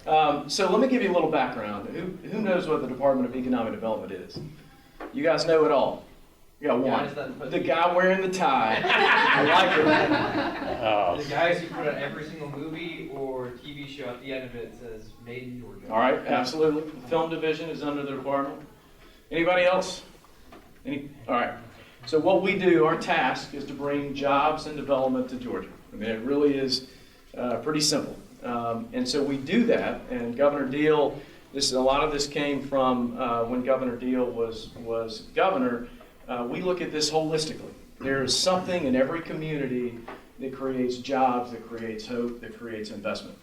So let me give you a little background. Who knows what the Department of Economic Development is? You guys know it all. You got one. The guy wearing the tie. I like it. Oh. The guys who put out every single movie or TV show at the end of it says "Made in Georgia." All right, absolutely. The film division is under the department. Anybody else? All right. So what we do, our task is to bring jobs and development to Georgia. I mean, it really is pretty simple. And so we do that, and Governor Deal, a lot of this came from when Governor Deal was governor. We look at this holistically. There is something in every community that creates jobs, that creates hope, that creates investment.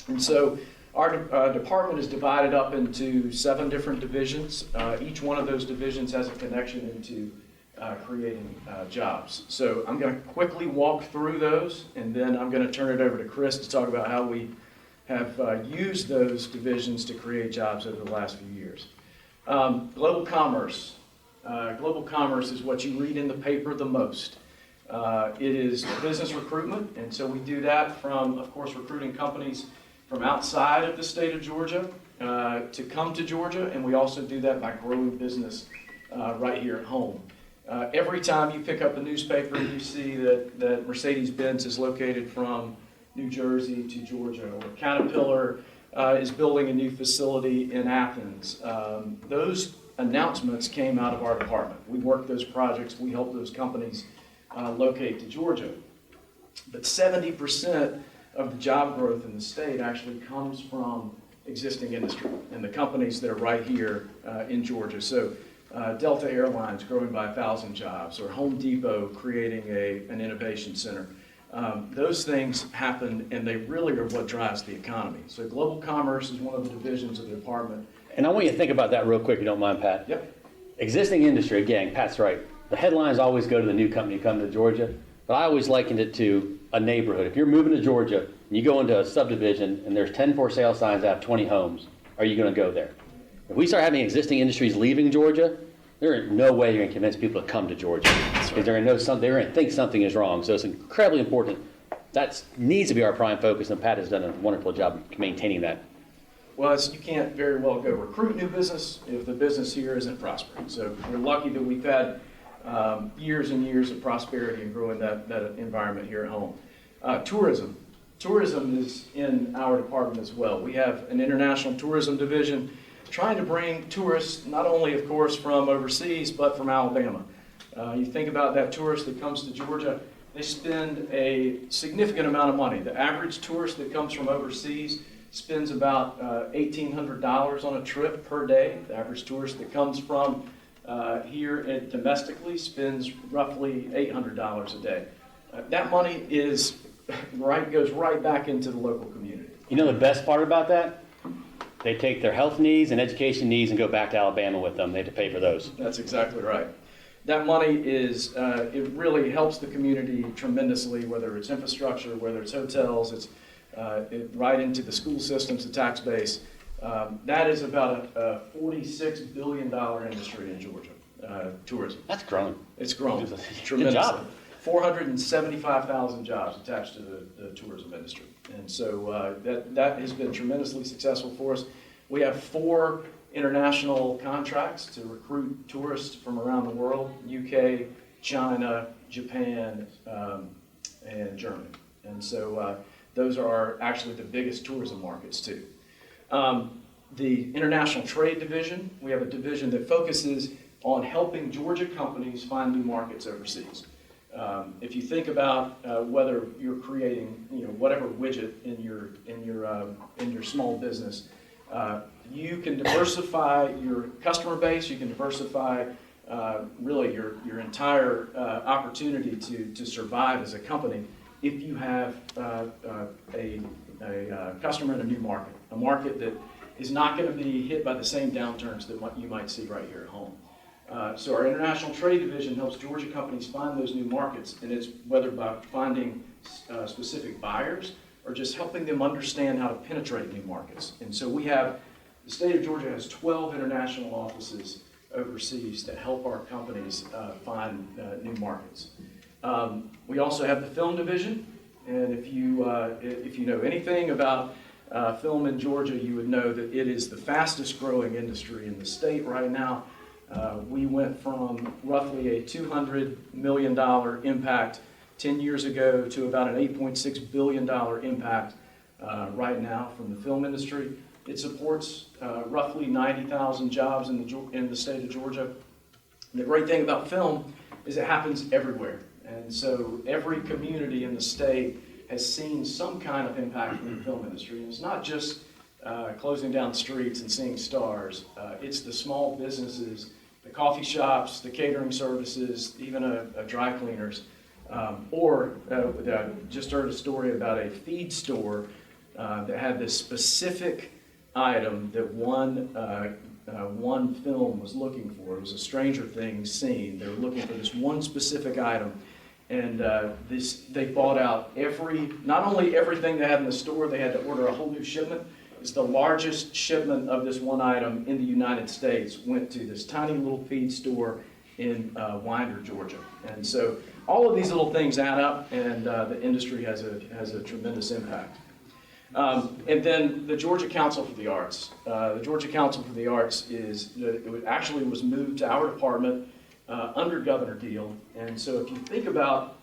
And so our department is divided up into 7 different divisions. Each one of those divisions has a connection into creating jobs. So I'm going to quickly walk through those, and then I'm going to turn it over to Chris to talk about how we have used those divisions to create jobs over the last few years. Global commerce. Global commerce is what you read in the paper the most. It is business recruitment, and so we do that from, of course, recruiting companies from outside of the state of Georgia to come to Georgia, and we also do that by growing business right here at home. Every time you pick up a newspaper, you see that Mercedes-Benz is located from New Jersey to Georgia, or Caterpillar is building a new facility in Athens. Those announcements came out of our department. We work those projects, we help those companies locate to Georgia. But 70% of the job growth in the state actually comes from existing industry and the companies that are right here in Georgia. So Delta Airlines growing by 1,000 jobs, or Home Depot creating an innovation center. Those things happen, and they really are what drives the economy. So global commerce is one of the divisions of the department. And I want you to think about that real quick, if you don't mind, Pat. Yep. Existing industry, again, Pat's right. The headlines always go to the new company coming to Georgia, but I always likened it to a neighborhood. If you're moving to Georgia and you go into a subdivision and there's 10 for sale signs that have 20 homes, are you going to go there? If we start having existing industries leaving Georgia, there is no way you're going to convince people to come to Georgia, because they're going to think something is wrong. So it's incredibly important. That needs to be our prime focus, and Pat has done a wonderful job maintaining that. Well, you can't very well go recruit new business if the business here isn't prospering. So we're lucky that we've had years and years of prosperity and growing that environment here at home. Tourism. Tourism is in our department as well. We have an international tourism division trying to bring tourists, not only, of course, from overseas, but from Alabama. You think about that tourist that comes to Georgia, they spend a significant amount of money. The average tourist that comes from overseas spends about $1,800 on a trip per day. The average tourist that comes from here domestically spends roughly $800 a day. That money goes right back into the local community. You know the best part about that? They take their health needs and education needs and go back to Alabama with them. They have to pay for those. That's exactly right. That money it really helps the community tremendously, whether it's infrastructure, whether it's hotels, it's right into the school systems, the tax base. That is about a $46 billion industry in Georgia, tourism. That's growing. It's grown tremendously. Good job. 475,000 jobs attached to the tourism industry. And so that has been tremendously successful for us. We have 4 international contracts to recruit tourists from around the world: UK, China, Japan, and Germany. And so those are actually the biggest tourism markets too. The International Trade Division, we have a division that focuses on helping Georgia companies find new markets overseas. If you think about whether you're creating, whatever widget in your small business, you can diversify your customer base. You can diversify really your entire opportunity to survive as a company if you have a customer in a new market, a market that is not going to be hit by the same downturns that you might see right here at home. So our International Trade Division helps Georgia companies find those new markets, and it's whether by finding specific buyers or just helping them understand how to penetrate new markets. And so the state of Georgia has 12 international offices overseas to help our companies find new markets. We also have the Film Division, and if you know anything about film in Georgia, you would know that it is the fastest growing industry in the state right now. We went from roughly a $200 million impact 10 years ago to about an $8.6 billion impact right now from the film industry. It supports roughly 90,000 jobs in the state of Georgia. And the great thing about film is it happens everywhere. And so every community in the state has seen some kind of impact from the film industry. And it's not just closing down streets and seeing stars. It's the small businesses, the coffee shops, the catering services, even a dry cleaners. Just heard a story about a feed store that had this specific item that one film was looking for. It was a Stranger Things scene. They were looking for this one specific item. And they bought out not only everything they had in the store, they had to order a whole new shipment. It's the largest shipment of this one item in the United States went to this tiny little feed store in Winder, Georgia. And so all of these little things add up, and the industry has a tremendous impact. And then the Georgia Council for the Arts. The Georgia Council for the Arts actually was moved to our department under Governor Deal. And so if you think about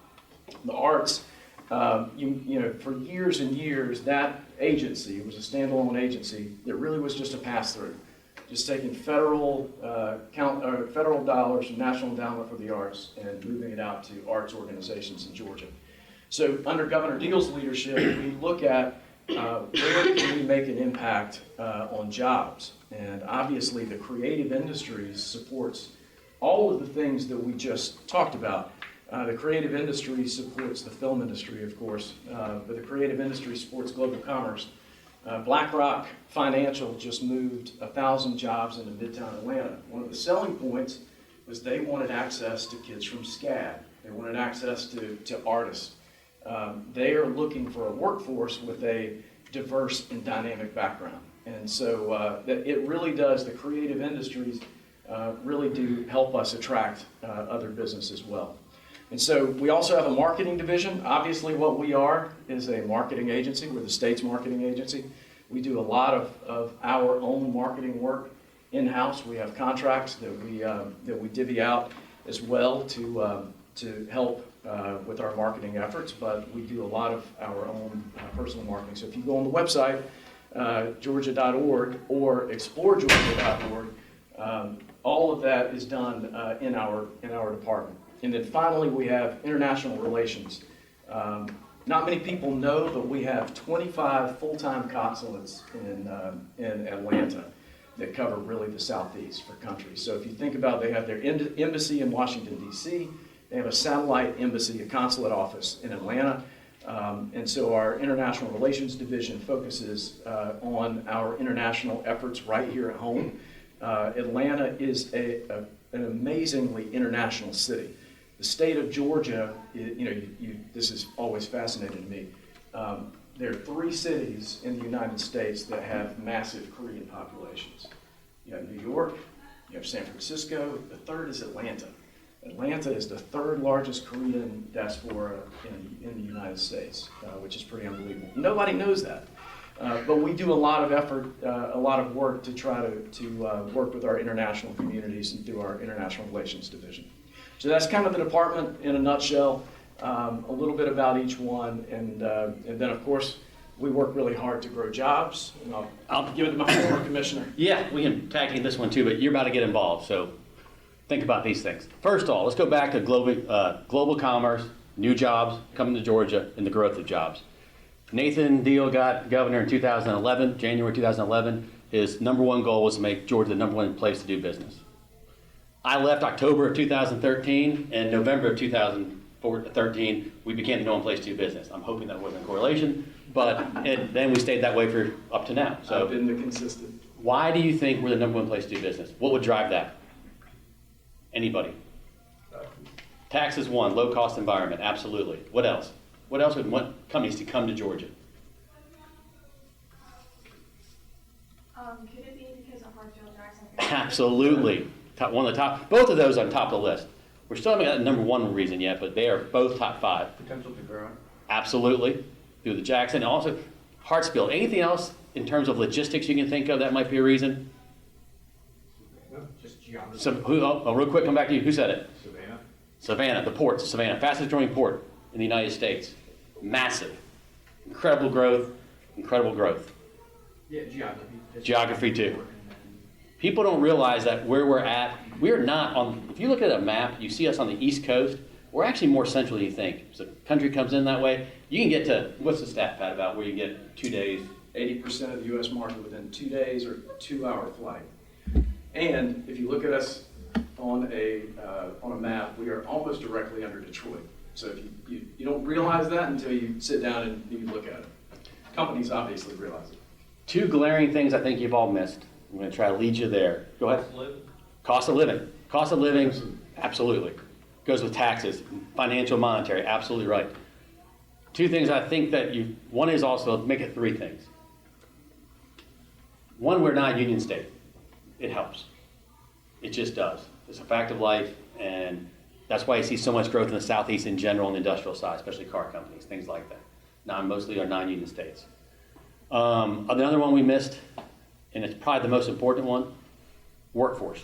the arts, for years and years, that agency was a standalone agency that really was just a pass-through, just taking federal dollars from National Endowment for the Arts and moving it out to arts organizations in Georgia. So under Governor Deal's leadership, we look at where can we make an impact on jobs? And obviously the creative industries supports all of the things that we just talked about. The creative industry supports the film industry, of course, but the creative industry supports global commerce. BlackRock Financial just moved 1,000 jobs into Midtown Atlanta. One of the selling points was they wanted access to kids from SCAD. They wanted access to artists. They are looking for a workforce with a diverse and dynamic background. And so it really does, the creative industries really do help us attract other business as well. And so we also have a marketing division. Obviously what we are is a marketing agency. We're the state's marketing agency. We do a lot of our own marketing work in-house. We have contracts that we divvy out as well to help with our marketing efforts, but we do a lot of our own personal marketing. So if you go on the website, georgia.org or exploregeorgia.org, all of that is done in our department. And then finally, we have international relations. Not many people know, but we have 25 full-time consulates in Atlanta that cover really the southeast for countries. So if you think about, they have their embassy in Washington, D.C., they have a satellite embassy, a consulate office in Atlanta. And so our international relations division focuses on our international efforts right here at home. Atlanta is an amazingly international city. The state of Georgia, this is always fascinating to me. There are 3 cities in the United States that have massive Korean populations. You have New York, you have San Francisco, the third is Atlanta. Atlanta is the 3rd largest Korean diaspora in the United States, which is pretty unbelievable. Nobody knows that. But we do a lot of effort, a lot of work to try to work with our international communities and through our international relations division. So that's kind of the department in a nutshell, a little bit about each one, and then of course we work really hard to grow jobs. And I'll give it to my former commissioner. Yeah, we can tag team this one too, but you're about to get involved, so think about these things. First of all, let's go back to global commerce, new jobs coming to Georgia, and the growth of jobs. Nathan Deal got governor in 2011, January 2011. His #1 goal was to make Georgia the #1 place to do business. I left October of 2013, and November of 2013, we became the #1 place to do business. I'm hoping that wasn't a correlation, but then we stayed that way for up to now. So I've been the consistent. Why do you think we're the #1 place to do business? What would drive that? Anybody? Taxes, 1, low cost environment, absolutely. What else? What else would want companies to come to Georgia? Could it be because of Hartsfield Jackson? Absolutely. One of the top, both of those on top of the list. We're still haven't got the #1 reason yet, but they are both top 5. Potential to grow. Absolutely. Through the Jackson. And also, Hartsfield. Anything else in terms of logistics you can think of that might be a reason? Just geography. So, real quick, come back to you. Who said it? Savannah? Savannah, the port, Savannah, fastest growing port in the United States. Massive. Incredible growth, incredible growth. Yeah, geography. Geography, too. People don't realize that where we're at, we're not on, if you look at a map, you see us on the East Coast, we're actually more central than you think. So the country comes in that way, you can get to, what's the stat, Pat, about where you get 2 days? 80% of the US market within 2 days or 2-hour flight. And if you look at us on a map, we are almost directly under Detroit. So if you don't realize that until you sit down and you look at it. Companies obviously realize it. 2 glaring things I think you've all missed. I'm going to try to lead you there. Go ahead. Cost of living. Cost of living, absolutely. Goes with taxes. Financial, monetary, absolutely right. 2 things I think that one is also, make it 3 things. 1, we're not a union state. It helps. It just does. It's a fact of life, and that's why you see so much growth in the Southeast in general on the industrial side, especially car companies, things like that. Mostly are non-union states. Another one we missed, and it's probably the most important one, workforce.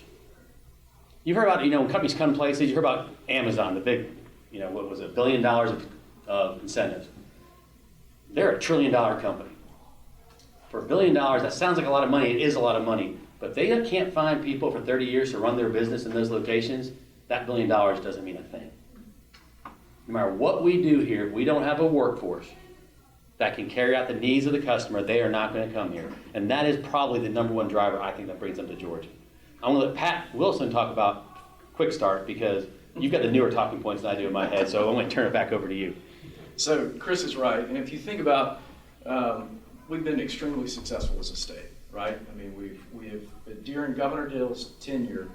You've heard about, when companies come places, you heard about Amazon, the big, what was it, $1 billion of incentives. They're a $1 trillion company. For $1 billion, that sounds like a lot of money. It is a lot of money. But they can't find people for 30 years to run their business in those locations. That $1 billion doesn't mean a thing. No matter what we do here, if we don't have a workforce that can carry out the needs of the customer, they are not going to come here. And that is probably the #1 driver I think that brings them to Georgia. I'm going to let Pat Wilson talk about Quick Start because you've got the newer talking points than I do in my head, so I'm going to turn it back over to you. So Chris is right, and if you think about, we've been extremely successful as a state, right? I mean, we have during Governor Dill's tenure,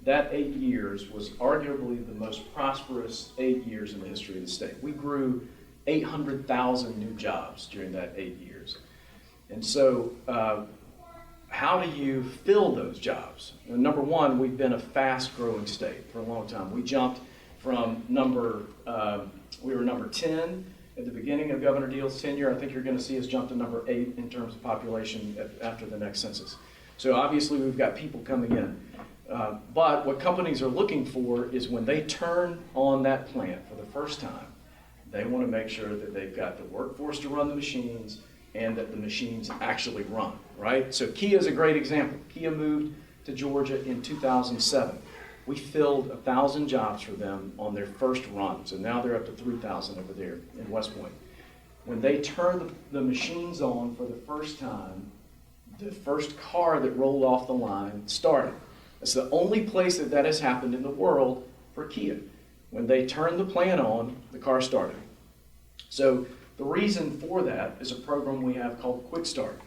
that 8 years was arguably the most prosperous 8 years in the history of the state. We grew 800,000 new jobs during that 8 years. And so how do you fill those jobs? Number 1, we've been a fast growing state for a long time. We jumped from we were number 10 at the beginning of Governor Deal's tenure. I think you're going to see us jump to number 8 in terms of population after the next census. So obviously we've got people coming in. But what companies are looking for is when they turn on that plant for the first time, they want to make sure that they've got the workforce to run the machines and that the machines actually run, right? So Kia is a great example. Kia moved to Georgia in 2007. We filled 1,000 jobs for them on their first run. So now they're up to 3,000 over there in West Point. When they turned the machines on for the first time, the first car that rolled off the line started. It's the only place that has happened in the world for Kia. When they turned the plant on, the car started. So the reason for that is a program we have called Quick Start.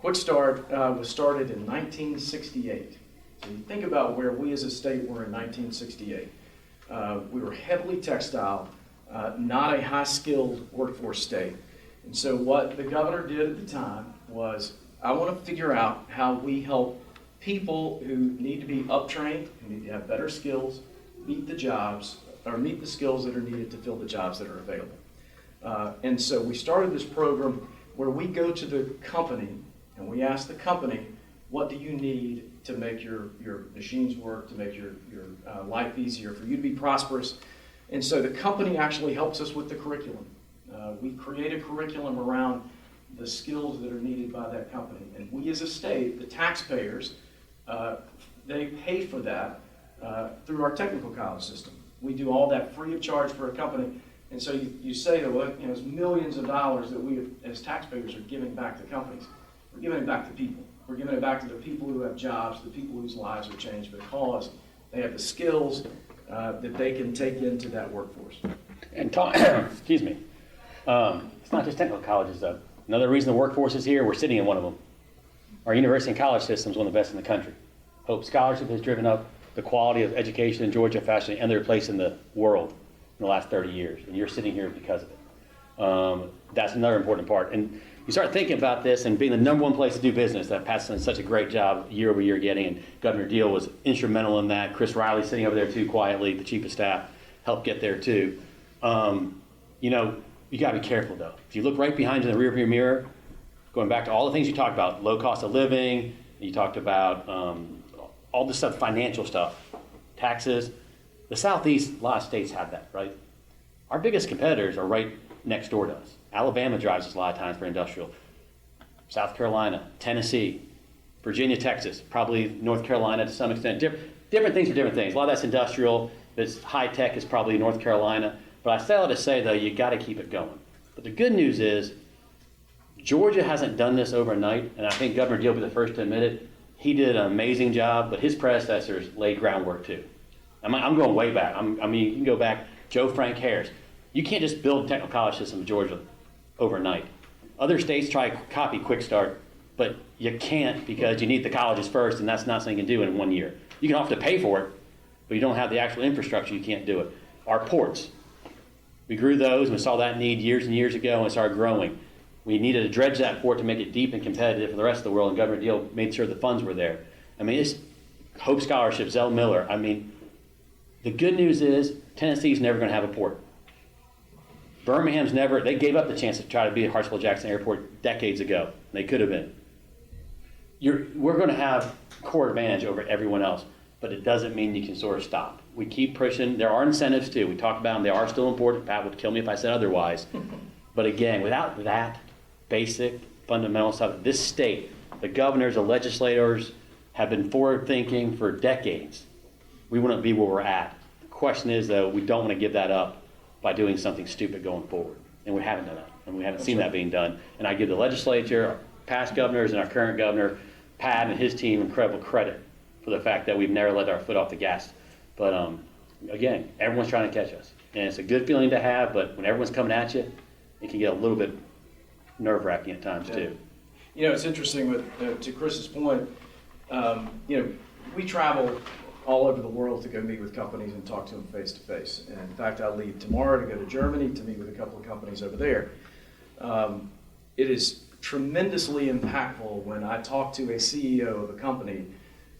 Quick Start was started in 1968. So you think about where we as a state were in 1968. We were heavily textile, not a high-skilled workforce state. And so what the governor did at the time was, I want to figure out how we help people who need to be uptrained, who need to have better skills, meet the jobs, or meet the skills that are needed to fill the jobs that are available. And so we started this program where we go to the company and we ask the company, what do you need to make your machines work, to make your life easier, for you to be prosperous? And so the company actually helps us with the curriculum. We create a curriculum around the skills that are needed by that company. And we as a state, the taxpayers, they pay for that through our technical college system. We do all that free of charge for a company. And so you say, well, it's millions of dollars that we as taxpayers are giving back to companies. We're giving it back to people. We're giving it back to the people who have jobs, the people whose lives are changed because they have the skills that they can take into that workforce. And excuse me, it's not just technical colleges though. Another reason the workforce is here, we're sitting in one of them. Our university and college system is one of the best in the country. Hope Scholarship has driven up the quality of education in Georgia faster than any other place in the world in the last 30 years, and you're sitting here because of it. That's another important part. And you start thinking about this and being the #1 place to do business that Pat's done such a great job year over year getting, and Governor Deal was instrumental in that. Chris Riley sitting over there too quietly, the chief of staff, helped get there too. You got to be careful though. If you look right behind you in the rearview mirror, going back to all the things you talked about, low cost of living, you talked about all this stuff, financial stuff, taxes. The Southeast, a lot of states have that, right? Our biggest competitors are right next door to us. Alabama drives us a lot of times for industrial. South Carolina, Tennessee, Virginia, Texas, probably North Carolina to some extent. Different things are different things. A lot of that's industrial. That's high tech is probably North Carolina. But I say all to say, though, you got to keep it going. But the good news is Georgia hasn't done this overnight, and I think Governor Deal will be the first to admit it. He did an amazing job, but his predecessors laid groundwork too. I'm going way back. I mean, you can go back, Joe Frank Harris. You can't just build a technical college system in Georgia overnight. Other states try to copy Quick Start, but you can't because you need the colleges first, and that's not something you can do in 1 year. You can often pay for it, but you don't have the actual infrastructure, you can't do it. Our ports, we grew those, and we saw that need years and years ago, and it started growing. We needed to dredge that port to make it deep and competitive for the rest of the world, and Governor Deal made sure the funds were there. I mean, it's Hope Scholarship, Zell Miller. I mean, the good news is Tennessee's never going to have a port. Birmingham's never, they gave up the chance to try to be at Hartsfield-Jackson Airport decades ago. They could have been. We're going to have core advantage over everyone else, but it doesn't mean you can sort of stop. We keep pushing. There are incentives too. We talked about them. They are still important. Pat would kill me if I said otherwise. But again, without that basic fundamental stuff, this state, the governors, the legislators have been forward thinking for decades. We wouldn't be where we're at. The question is, though, we don't want to give that up by doing something stupid going forward. And we haven't done that. And we haven't seen that being done. And I give the legislature, our past governors, and our current governor, Pat and his team, incredible credit for the fact that we've never let our foot off the gas. But again, everyone's trying to catch us. And it's a good feeling to have, but when everyone's coming at you, it can get a little bit nerve-wracking at times too. You know, it's interesting with, to Chris's point, you know, we travel all over the world to go meet with companies and talk to them face to face. And in fact, I leave tomorrow to go to Germany to meet with a couple of companies over there. It is tremendously impactful when I talk to a CEO of a company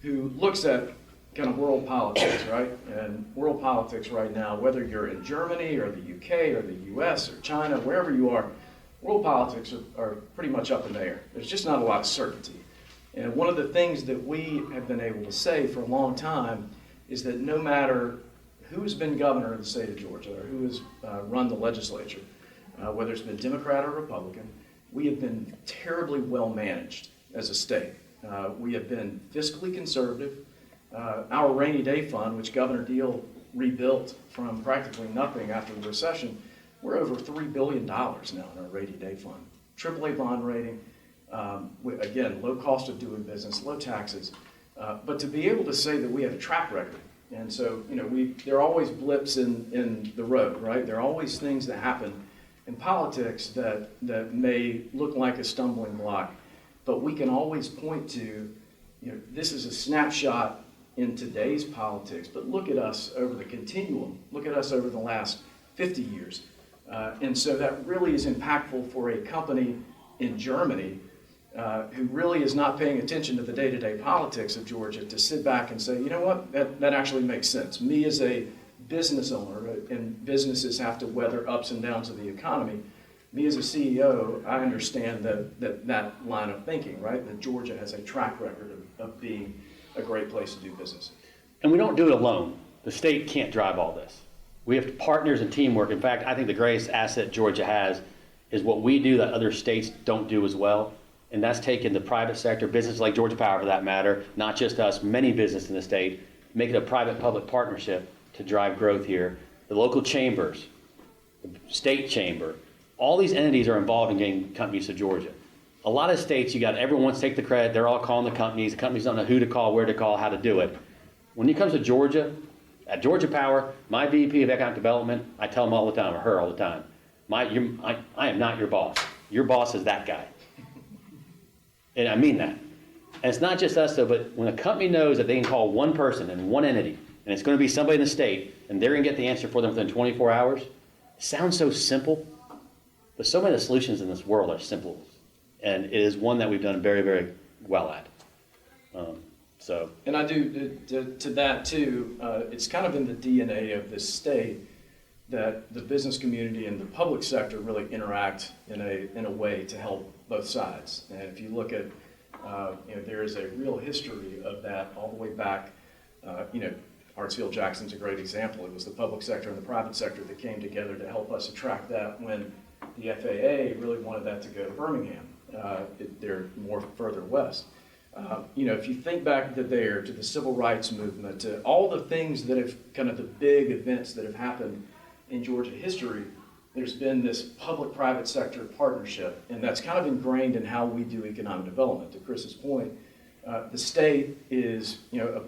who looks at kind of world politics, right? And world politics right now, whether you're in Germany or the UK or the US or China, wherever you are, world politics are pretty much up in the air. There's just not a lot of certainty. And one of the things that we have been able to say for a long time is that no matter who's been governor of the state of Georgia or who has run the legislature, whether it's been Democrat or Republican, we have been terribly well managed as a state. We have been fiscally conservative. Our rainy day fund, which Governor Deal rebuilt from practically nothing after the recession, we're over $3 billion now in our rainy day fund. AAA bond rating, again, low cost of doing business, low taxes. But to be able to say that we have a track record, and so, you know, there are always blips in the road, right? There are always things that happen in politics that may look like a stumbling block, but we can always point to, you know, this is a snapshot in today's politics, but look at us over the continuum. Look at us over the last 50 years. And so that really is impactful for a company in Germany who really is not paying attention to the day-to-day politics of Georgia to sit back and say, you know what, that actually makes sense. Me as a business owner, and businesses have to weather ups and downs of the economy, me as a CEO, I understand that line of thinking, right? That Georgia has a track record of being a great place to do business. And we don't do it alone. The state can't drive all this. We have partners and teamwork. In fact, I think the greatest asset Georgia has is what we do that other states don't do as well. And that's taking the private sector, businesses like Georgia Power for that matter, not just us, many businesses in the state, make it a private-public partnership to drive growth here. The local chambers, the state chamber, all these entities are involved in getting companies to Georgia. A lot of states, everyone wants to take the credit. They're all calling the companies don't know who to call, where to call, how to do it. When it comes to Georgia, at Georgia Power, my VP of Economic Development, I tell him all the time, or her all the time, I am not your boss. Your boss is that guy. And I mean that. And it's not just us though, but when a company knows that they can call one person and one entity, and it's going to be somebody in the state, and they're going to get the answer for them within 24 hours, it sounds so simple, but so many of the solutions in this world are simple. And it is one that we've done very, very well at. And I do, to that too, it's kind of in the DNA of this state that the business community and the public sector really interact in a way to help both sides. And if you look at, there is a real history of that all the way back. Hartsfield-Jackson's a great example. It was the public sector and the private sector that came together to help us attract that when the FAA really wanted that to go to Birmingham. They're more further west. If you think back to the civil rights movement, to all the things that have kind of the big events that have happened in Georgia history, there's been this public-private sector partnership, and that's kind of ingrained in how we do economic development. To Chris's point, the state is,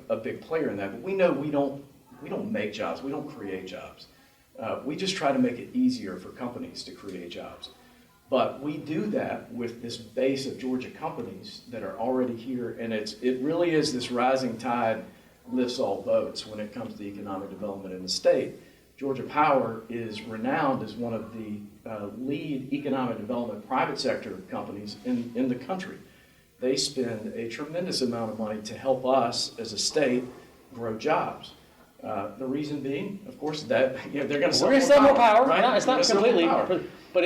a big player in that, but we know we don't make jobs, we don't create jobs. We just try to make it easier for companies to create jobs. But we do that with this base of Georgia companies that are already here, and it really is this rising tide lifts all boats when it comes to economic development in the state. Georgia Power is renowned as one of the lead economic development private sector companies in the country. They spend a tremendous amount of money to help us as a state grow jobs. The reason being, of course, that they're going to sell more power, right? No, it's not completely, but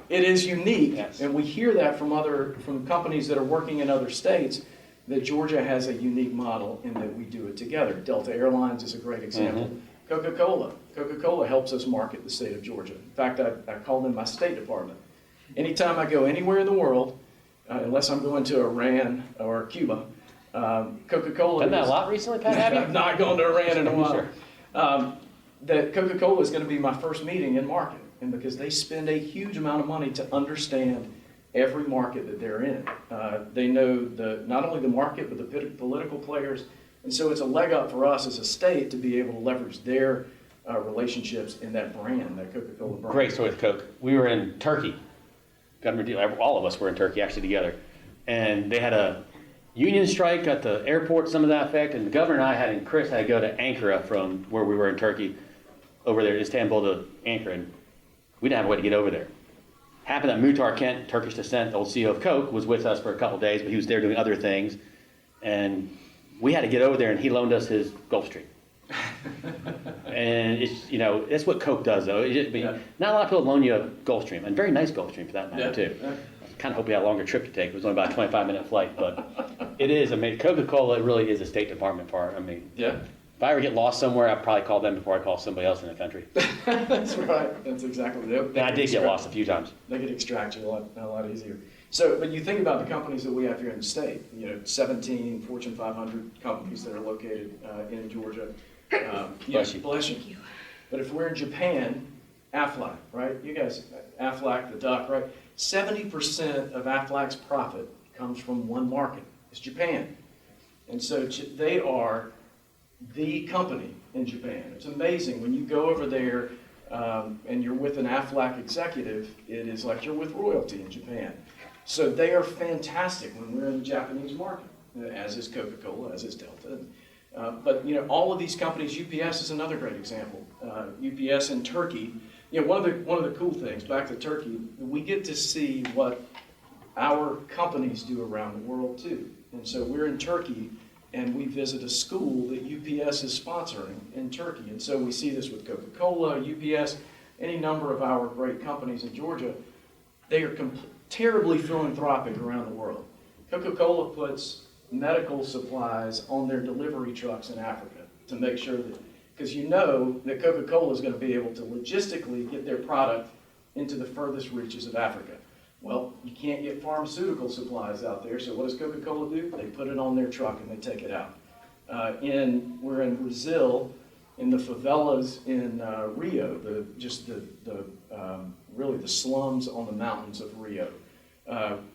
it is unique, yes. And we hear that from companies that are working in other states, that Georgia has a unique model in that we do it together. Delta Airlines is a great example. Mm-hmm. Coca-Cola helps us market the state of Georgia. In fact, I call them my State Department. Anytime I go anywhere in the world, unless I'm going to Iran or Cuba, Coca-Cola. Done that a lot recently, Pat? Have you? I've not gone to Iran in a while. Sure. That Coca-Cola is going to be my first meeting in market, and because they spend a huge amount of money to understand every market that they're in. They know not only the market, but the political players. And so it's a leg up for us as a state to be able to leverage their relationships in that brand, that Coca-Cola brand. Great story with Coke. We were in Turkey. Government deal. All of us were in Turkey actually together. And they had a union strike at the airport, some of that effect. And the governor and Chris had to go to Ankara from where we were in Turkey over there to Istanbul to Ankara. And we didn't have a way to get over there. Happened that Muhtar Kent, Turkish descent, the old CEO of Coke, was with us for a couple of days, but he was there doing other things. And we had to get over there, and he loaned us his Gulfstream. And it's, that's what Coke does, though. Not a lot of people loan you a Gulfstream, and very nice Gulfstream for that matter, too. I kind of hope we had a longer trip to take. It was only about a 25-minute flight, but it is. I mean, Coca-Cola really is a State Department part. I mean, if I ever get lost somewhere, I'd probably call them before I call somebody else in the country. That's right. That's exactly it. And I did get lost a few times. They could extract you a lot easier. So, but you think about the companies that we have here in the state, 17 Fortune 500 companies that are located in Georgia. Bless you. Bless you. But if we're in Japan, Aflac, right? You guys, Aflac, the duck, right? 70% of Aflac's profit comes from one market. It's Japan. And so they are the company in Japan. It's amazing when you go over there and you're with an Aflac executive, it is like you're with royalty in Japan. So they are fantastic when we're in the Japanese market, as is Coca-Cola, as is Delta. But all of these companies, UPS is another great example. UPS in Turkey, one of the cool things, back to Turkey, we get to see what our companies do around the world too. And so we're in Turkey, and we visit a school that UPS is sponsoring in Turkey. And so we see this with Coca-Cola, UPS, any number of our great companies in Georgia. They are terribly philanthropic around the world. Coca-Cola puts medical supplies on their delivery trucks in Africa to make sure that, because that Coca-Cola is going to be able to logistically get their product into the furthest reaches of Africa. Well, you can't get pharmaceutical supplies out there, so what does Coca-Cola do? They put it on their truck and they take it out. We're in Brazil, in the favelas in Rio, really the slums on the mountains of Rio.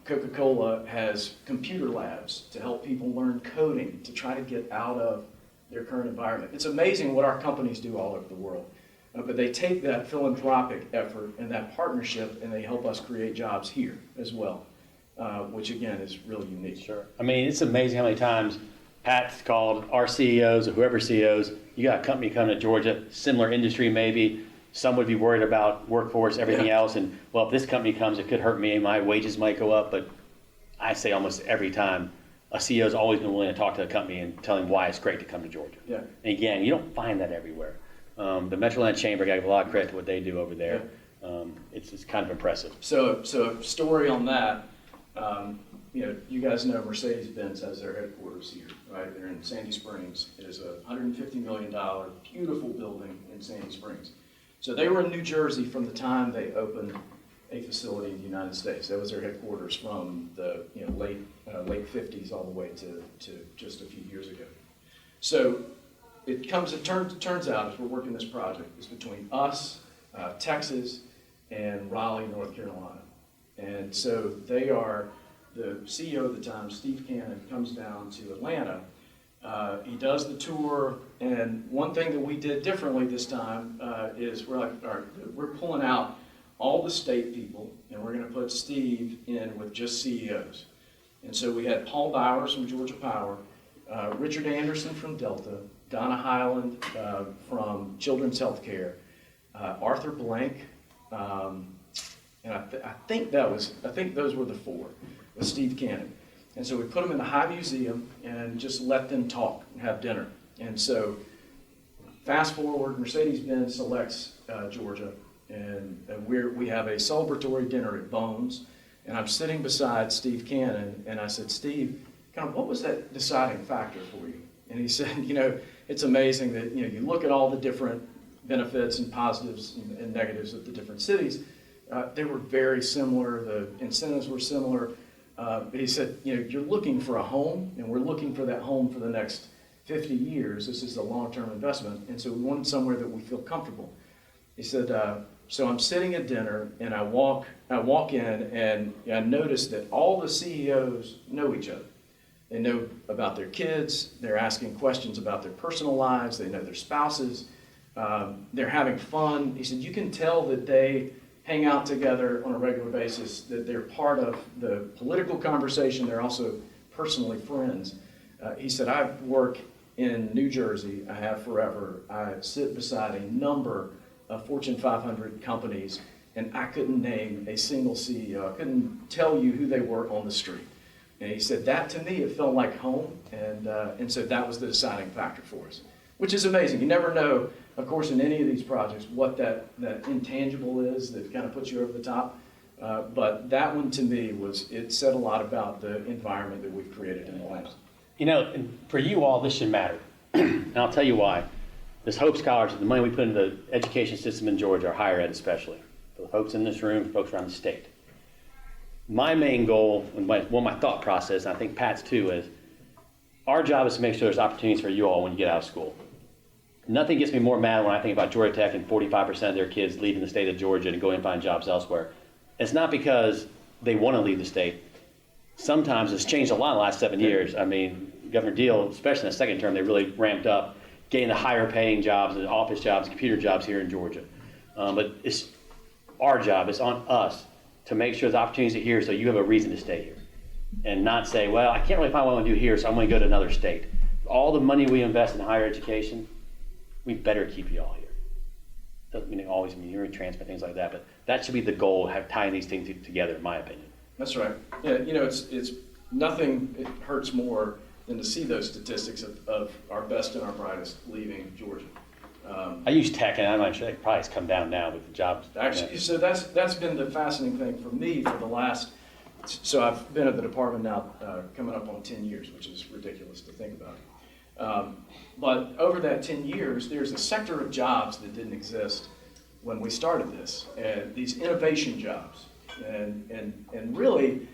Coca-Cola has computer labs to help people learn coding to try to get out of their current environment. It's amazing what our companies do all over the world. But they take that philanthropic effort and that partnership and they help us create jobs here as well, which again is really unique. Sure. I mean, it's amazing how many times Pat's called our CEOs or whoever CEOs, you got a company coming to Georgia, similar industry maybe, some would be worried about workforce, everything else, and well, if this company comes, it could hurt me, my wages might go up, but I say almost every time, a CEO has always been willing to talk to a company and tell them why it's great to come to Georgia. Yeah. And again, you don't find that everywhere. The Metroland Chamber, got to give a lot of credit to what they do over there. It's kind of impressive. So a story on that, you guys know Mercedes-Benz has their headquarters here, right? They're in Sandy Springs. It is a $150 million beautiful building in Sandy Springs. So they were in New Jersey from the time they opened a facility in the United States. That was their headquarters from the late 50s all the way to just a few years ago. So it turns out, as we're working this project, it's between us, Texas, and Raleigh, North Carolina. And so they are, the CEO at the time, Steve Cannon, comes down to Atlanta. He does the tour, and one thing that we did differently this time is we're like, all right, we're pulling out all the state people, and we're going to put Steve in with just CEOs. And so we had Paul Bowers from Georgia Power, Richard Anderson from Delta, Donna Highland from Children's Healthcare, Arthur Blank, and I think those were the four, with Steve Cannon. And so we put them in the High Museum and just let them talk and have dinner. And so fast forward, Mercedes-Benz selects Georgia, and we have a celebratory dinner at Bones. And I'm sitting beside Steve Cannon, and I said, Steve, kind of what was that deciding factor for you? And he said, it's amazing that you look at all the different benefits and positives and negatives of the different cities. They were very similar. The incentives were similar. But he said, you're looking for a home, and we're looking for that home for the next 50 years. This is a long-term investment, and so we wanted somewhere that we feel comfortable. He said, so I'm sitting at dinner, and I walk in, and I notice that all the CEOs know each other. They know about their kids. They're asking questions about their personal lives. They know their spouses. They're having fun. He said, you can tell that they hang out together on a regular basis, that they're part of the political conversation. They're also personally friends. He said, I work in New Jersey. I have forever. I sit beside a number of Fortune 500 companies, and I couldn't name a single CEO. I couldn't tell you who they were on the street. And he said, that to me, it felt like home, and so that was the deciding factor for us, which is amazing. You never know, of course, in any of these projects, what that intangible is that kind of puts you over the top. But that one to me it said a lot about the environment that we've created in the labs. And for you all, this should matter. And I'll tell you why. This Hope Scholarship, the money we put into the education system in Georgia, or higher ed especially, for the folks in this room, folks around the state. My main goal, and one of my thought process, and I think Pat's too, is our job is to make sure there's opportunities for you all when you get out of school. Nothing gets me more mad when I think about Georgia Tech and 45% of their kids leaving the state of Georgia to go and find jobs elsewhere. It's not because they want to leave the state. Sometimes it's changed a lot in the last 7 years. I mean, Governor Deal, especially in the second term, they really ramped up getting the higher paying jobs and office jobs, computer jobs here in Georgia. But it's our job, it's on us to make sure the opportunities are here so you have a reason to stay here. And not say, well, I can't really find what I want to do here, so I'm going to go to another state. All the money we invest in higher education, we better keep you all here. Doesn't mean it always mean you're in transfer, things like that, but that should be the goal, tying these things together, in my opinion. That's right. Yeah, it's nothing, it hurts more than to see those statistics of our best and our brightest leaving Georgia. I use tech, and I'm sure it probably has come down now with the jobs. Actually, so that's been the fascinating thing for me for the last, so I've been at the department now coming up on 10 years, which is ridiculous to think about. But over that 10 years, there's a sector of jobs that didn't exist when we started this, and these innovation jobs, and really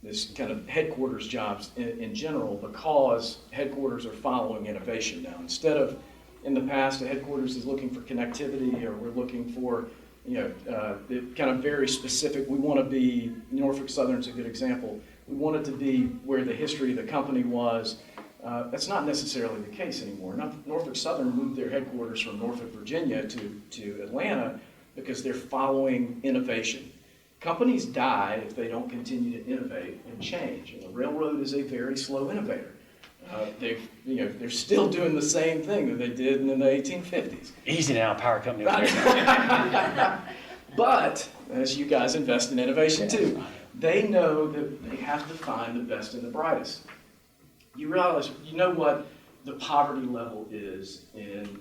this kind of headquarters jobs in general, because headquarters are following innovation now. Instead of, in the past, the headquarters is looking for connectivity, or we're looking for, kind of very specific. We want to be, Norfolk Southern's a good example. We want it to be where the history of the company was. That's not necessarily the case anymore. Norfolk Southern moved their headquarters from Norfolk, Virginia to Atlanta because they're following innovation. Companies die if they don't continue to innovate and change. And the railroad is a very slow innovator. They're still doing the same thing that they did in the 1850s. Easy now, power company. But as you guys invest in innovation too, they know that they have to find the best and the brightest. You realize, you know what the poverty level is in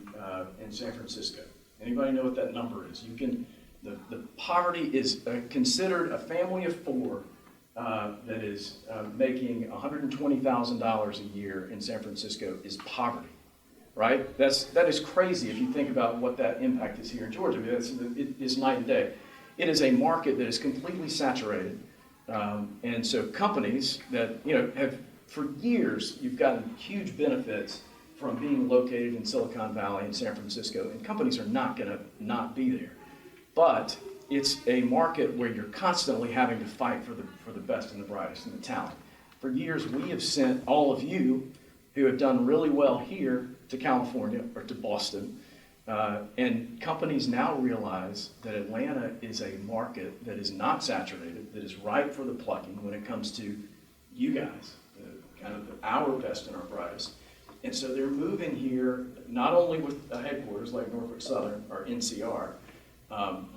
San Francisco. Anybody know what that number is? You can, the poverty is considered a family of four that is making $120,000 a year in San Francisco is poverty, right? That is crazy if you think about what that impact is here in Georgia. I mean, it is night and day. It is a market that is completely saturated, and so companies that have for years you've gotten huge benefits from being located in Silicon Valley and San Francisco, and companies are not going to not be there. But it's a market where you're constantly having to fight for the best and the brightest and the talent. For years, we have sent all of you who have done really well here to California or to Boston, and companies now realize that Atlanta is a market that is not saturated, that is ripe for the plucking when it comes to you guys, kind of our best and our brightest. And so they're moving here, not only with a headquarters like Norfolk Southern or NCR,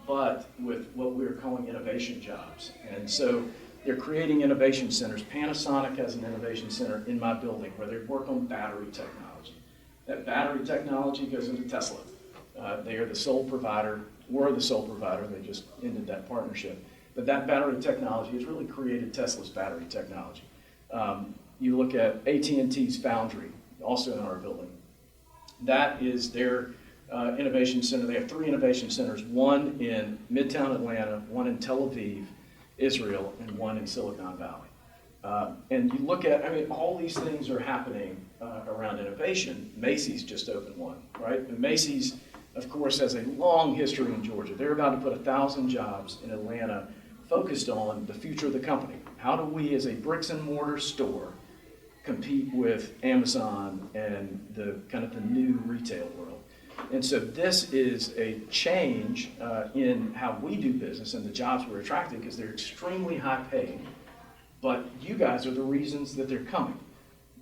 but with what we're calling innovation jobs. And so they're creating innovation centers. Panasonic has an innovation center in my building where they work on battery technology. That battery technology goes into Tesla. They are the sole provider, were the sole provider, they just ended that partnership. But that battery technology has really created Tesla's battery technology. You look at AT&T's Foundry, also in our building. That is their innovation center. They have 3 innovation centers, one in Midtown Atlanta, one in Tel Aviv, Israel, and one in Silicon Valley. And you look at, I mean, all these things are happening around innovation. Macy's just opened one, right? And Macy's, of course, has a long history in Georgia. They're about to put 1,000 jobs in Atlanta focused on the future of the company. How do we, as a bricks and mortar store, compete with Amazon and the kind of the new retail world? And so this is a change in how we do business and the jobs we're attracting because they're extremely high paying, but you guys are the reasons that they're coming.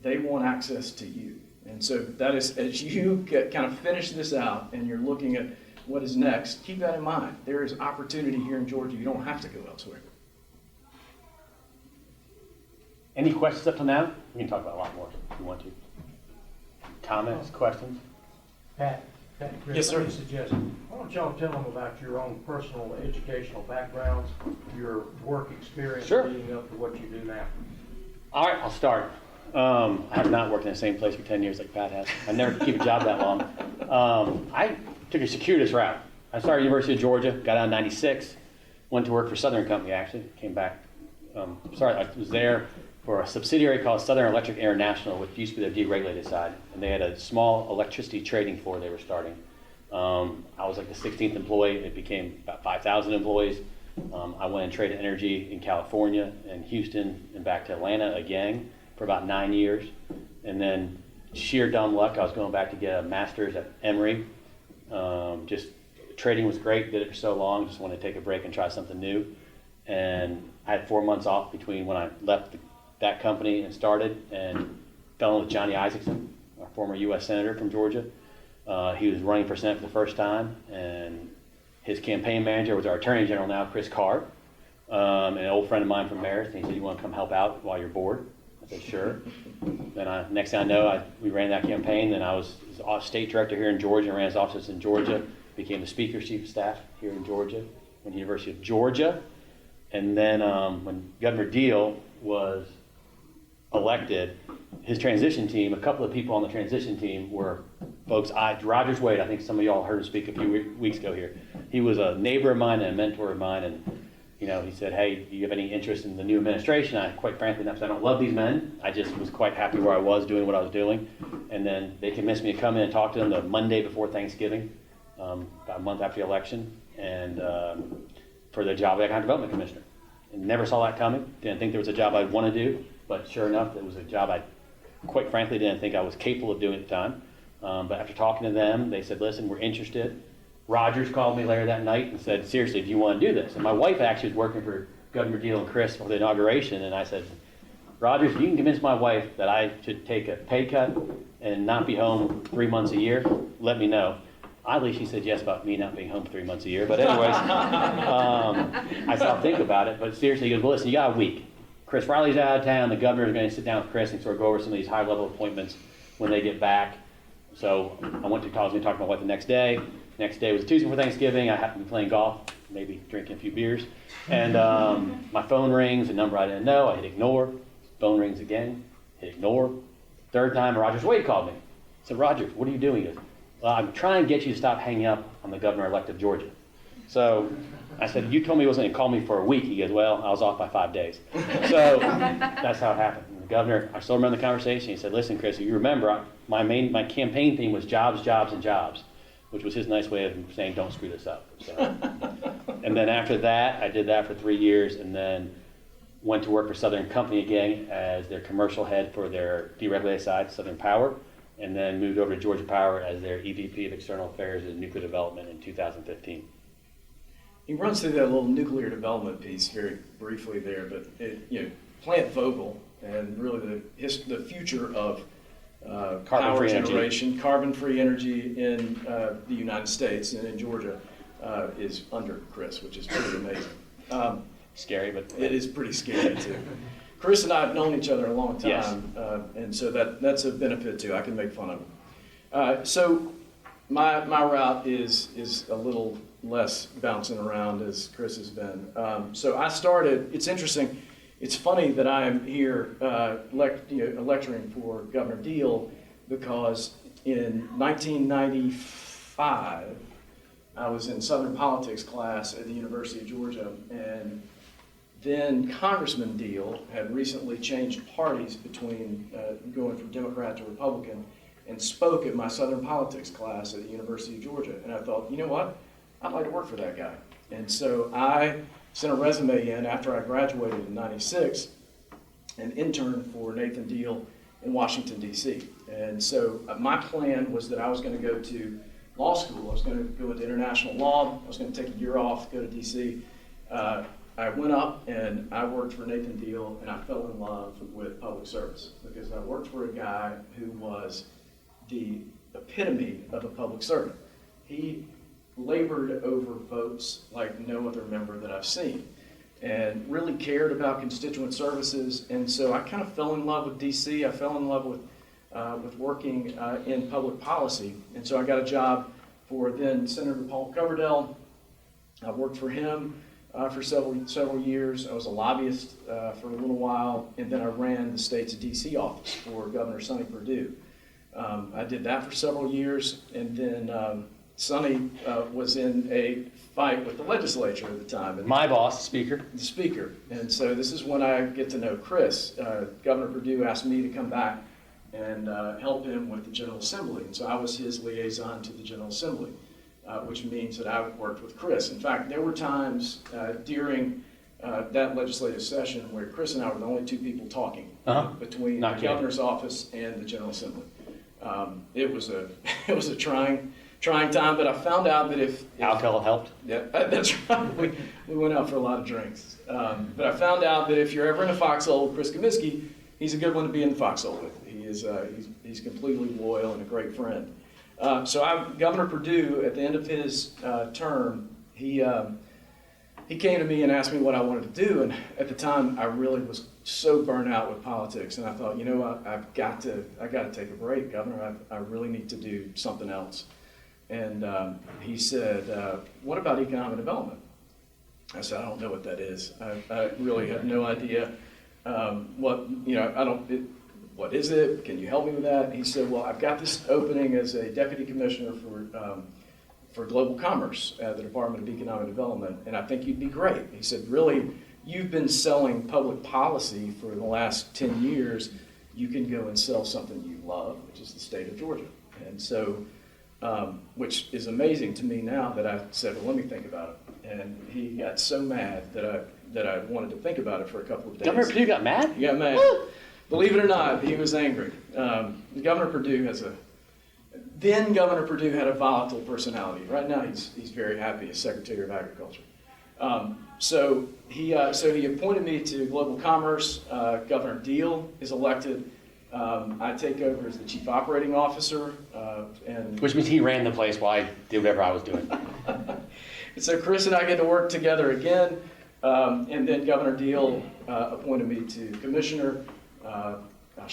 They want access to you. And so that is, as you kind of finish this out and you're looking at what is next, keep that in mind. There is opportunity here in Georgia. You don't have to go elsewhere. Any questions up to now? We can talk about a lot more if you want to. Comments, questions? Pat, Chris, Yes, sir. let me suggest, why don't y'all tell them about your own personal educational backgrounds, your work experience Sure. leading up to what you do now? All right, I'll start. I have not worked in the same place for 10 years like Pat has. I never could keep a job that long. I took a circuitous route. I started at University of Georgia, got out in 96, went to work for Southern Company actually, came back. I was there for a subsidiary called Southern Electric International, which used to be their deregulated side. And they had a small electricity trading floor they were starting. I was like the 16th employee. It became about 5,000 employees. I went and traded energy in California and Houston and back to Atlanta again for about 9 years. And then sheer dumb luck, I was going back to get a master's at Emory. Just trading was great, did it for so long, just wanted to take a break and try something new. And I had 4 months off between when I left that company and started, and fell in with Johnny Isakson, our former U.S. Senator from Georgia. He was running for Senate for the first time, and his campaign manager was our Attorney General now, Chris Carr, and an old friend of mine from Marist, and he said, "You want to come help out while you're bored?" I said, "Sure." Then next thing I know, we ran that campaign. Then I was state director here in Georgia, and ran his office in Georgia, became the Speaker's Chief of Staff here in Georgia, went to the University of Georgia. And then when Governor Deal was elected, his transition team, a couple of people on the transition team were folks, Rogers Wade, I think some of y'all heard him speak a few weeks ago here. He was a neighbor of mine and a mentor of mine, and he said, "Hey, do you have any interest in the new administration?" I, quite frankly, not because I don't love these men, I just was quite happy where I was doing what I was doing. And then they convinced me to come in and talk to them the Monday before Thanksgiving, about a month after the election, and for the job of Economic Development Commissioner. And never saw that coming, didn't think there was a job I'd want to do. But sure enough, it was a job I, quite frankly, didn't think I was capable of doing at the time. But after talking to them, they said, "Listen, we're interested." Rogers called me later that night and said, "Seriously, do you want to do this?" And my wife actually was working for Governor Deal and Chris for the inauguration. And I said, "Rogers, if you can convince my wife that I should take a pay cut and not be home 3 months a year, let me know." Oddly, she said yes about me not being home 3 months a year. But anyways, I said, "I'll think about it." But seriously, he goes, "Well, listen, you got a week. Chris Riley's out of town. The governor is going to sit down with Chris and sort of go over some of these high-level appointments when they get back. So I went to college and talked to my wife the next day. Next day was a Tuesday before Thanksgiving. I happened to be playing golf, maybe drinking a few beers. And my phone rings, a number I didn't know. I hit ignore. Phone rings again, hit ignore. Third time, Rogers Wade called me. I said, Roger, what are you doing? He goes, well, I'm trying to get you to stop hanging up on the governor-elect of Georgia. So I said, you told me he wasn't going to call me for a week. He goes, well, I was off by 5 days. So that's how it happened. And the governor, I still remember the conversation. He said, listen, Chris, you remember my campaign theme was jobs, jobs, and jobs, which was his nice way of saying, don't screw this up. So, and then after that, I did that for 3 years, and then went to work for Southern Company again as their commercial head for their deregulated side, Southern Power, and then moved over to Georgia Power as their EVP of External Affairs and Nuclear Development in 2015. He runs through that little nuclear development piece very briefly there, but Plant Vogtle and really the future of power generation, carbon-free energy in the United States and in Georgia is under Chris, which is pretty amazing. Scary, but it is pretty scary too. Chris and I have known each other a long time, yes. And so that's a benefit too. I can make fun of him. So my route is a little less bouncing around as Chris has been. So I started. It's interesting. It's funny that I am here lecturing for Governor Deal because in 1995 I was in Southern politics class at the University of Georgia, and then Congressman Deal had recently changed parties between going from Democrat to Republican, and spoke at my Southern politics class at the University of Georgia. And I thought, you know what? I'd like to work for that guy. And so I sent a resume in after I graduated in '96 and interned for Nathan Deal in Washington, D.C. And so my plan was that I was going to go to law school. I was going to go into international law. I was going to take a year off, go to D.C. I went up and I worked for Nathan Deal, and I fell in love with public service because I worked for a guy who was the epitome of a public servant. He labored over votes like no other member that I've seen and really cared about constituent services. And so I kind of fell in love with DC. I fell in love with working in public policy. And so I got a job for then Senator Paul Coverdell. I worked for him for several years. I was a lobbyist for a little while, and then I ran the state's DC office for Governor Sonny Perdue. I did that for several years, and then Sonny was in a fight with the legislature at the time. And my boss, the speaker. And so this is when I get to know Chris. Governor Perdue asked me to come back and help him with the General Assembly. And so I was his liaison to the General Assembly, which means that I worked with Chris. In fact, there were times during that legislative session where Chris and I were the only two people talking between the governor's office and the General Assembly. It was a trying time, but I found out that if alcohol helped. Yeah, that's right. We went out for a lot of drinks. But I found out that if you're ever in a foxhole with Chris Cummiskey, he's a good one to be in the foxhole with. He's completely loyal and a great friend. So Governor Perdue, at the end of his term, he came to me and asked me what I wanted to do. And at the time, I really was so burnt out with politics, and I thought, you know what, I got to take a break, Governor. I really need to do something else. And he said, what about economic development? I said, I don't know what that is. I really have no idea. What is it? Can you help me with that? And he said, well, I've got this opening as a deputy commissioner for global commerce at the Department of Economic Development, and I think you'd be great. He said, really, you've been selling public policy for the last 10 years. You can go and sell something you love, which is the state of Georgia. And so, which is amazing to me now that I said, well, let me think about it. And he got so mad that I wanted to think about it for a couple of days. Governor Perdue got mad? He got mad. Woo! Believe it or not, he was angry. Governor Perdue Governor Perdue had a volatile personality. Right now, he's very happy as Secretary of Agriculture. So he appointed me to global commerce. Governor Deal is elected. I take over as the chief operating officer, which means he ran the place while I did whatever I was doing. So Chris and I get to work together again, and then Governor Deal appointed me to commissioner.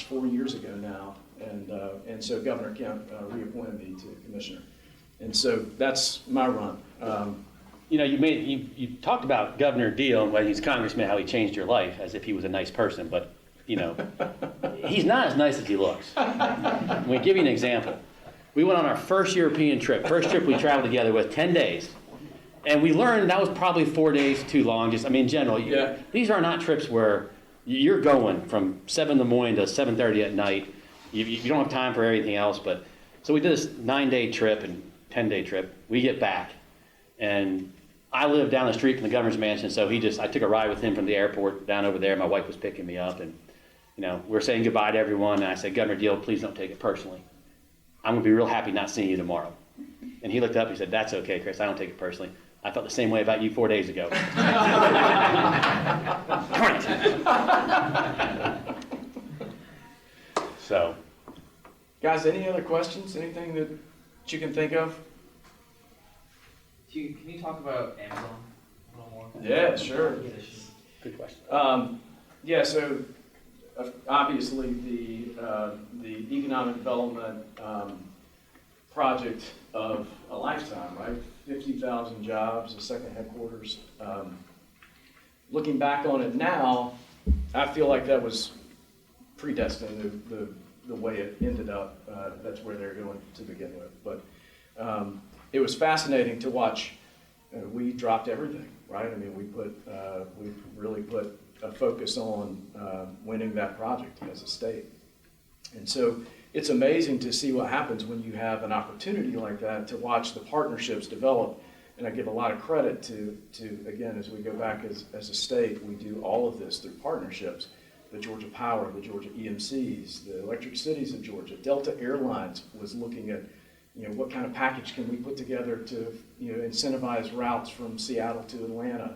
4 years ago now, And so Governor Kemp reappointed me to commissioner. And so that's my run. You know, you talked about Governor Deal when he's congressman, how he changed your life as if he was a nice person, but you know, he's not as nice as he looks. Let me give you an example. We went on our first European trip, first trip we traveled together with 10 days. And we learned that was probably 4 days too long. Just, I mean, in general, Yeah. these are not trips where you're going from 7 in the morning to 7:30 at night. You don't have time for everything else. But so we did this 9-day trip and 10-day trip. We get back, and I live down the street from the governor's mansion. So I took a ride with him from the airport down over there. My wife was picking me up, and you know, we're saying goodbye to everyone. And I said, Governor Deal, please don't take it personally. I'm gonna be real happy not seeing you tomorrow. And he looked up. He said, that's okay, Chris. I don't take it personally. I felt the same way about you 4 days ago. So, Guys, any other questions? Anything that you can think of? Can you talk about Amazon a little more? Yeah, sure. good question. Yeah, so obviously the economic development project of a lifetime, right? 50,000 jobs, a second headquarters. Looking back on it now, I feel like that was predestined, the way it ended up. That's where they're going to begin with. But it was fascinating to watch. We dropped everything, right? I mean, we really put a focus on winning that project as a state. And so it's amazing to see what happens when you have an opportunity like that, to watch the partnerships develop. And I give a lot of credit to again, as we go back as a state, we do all of this through partnerships. The Georgia Power, the Georgia EMCs, the Electric Cities of Georgia, Delta Airlines was looking at, you know, what kind of package can we put together to, you know, incentivize routes from Seattle to Atlanta.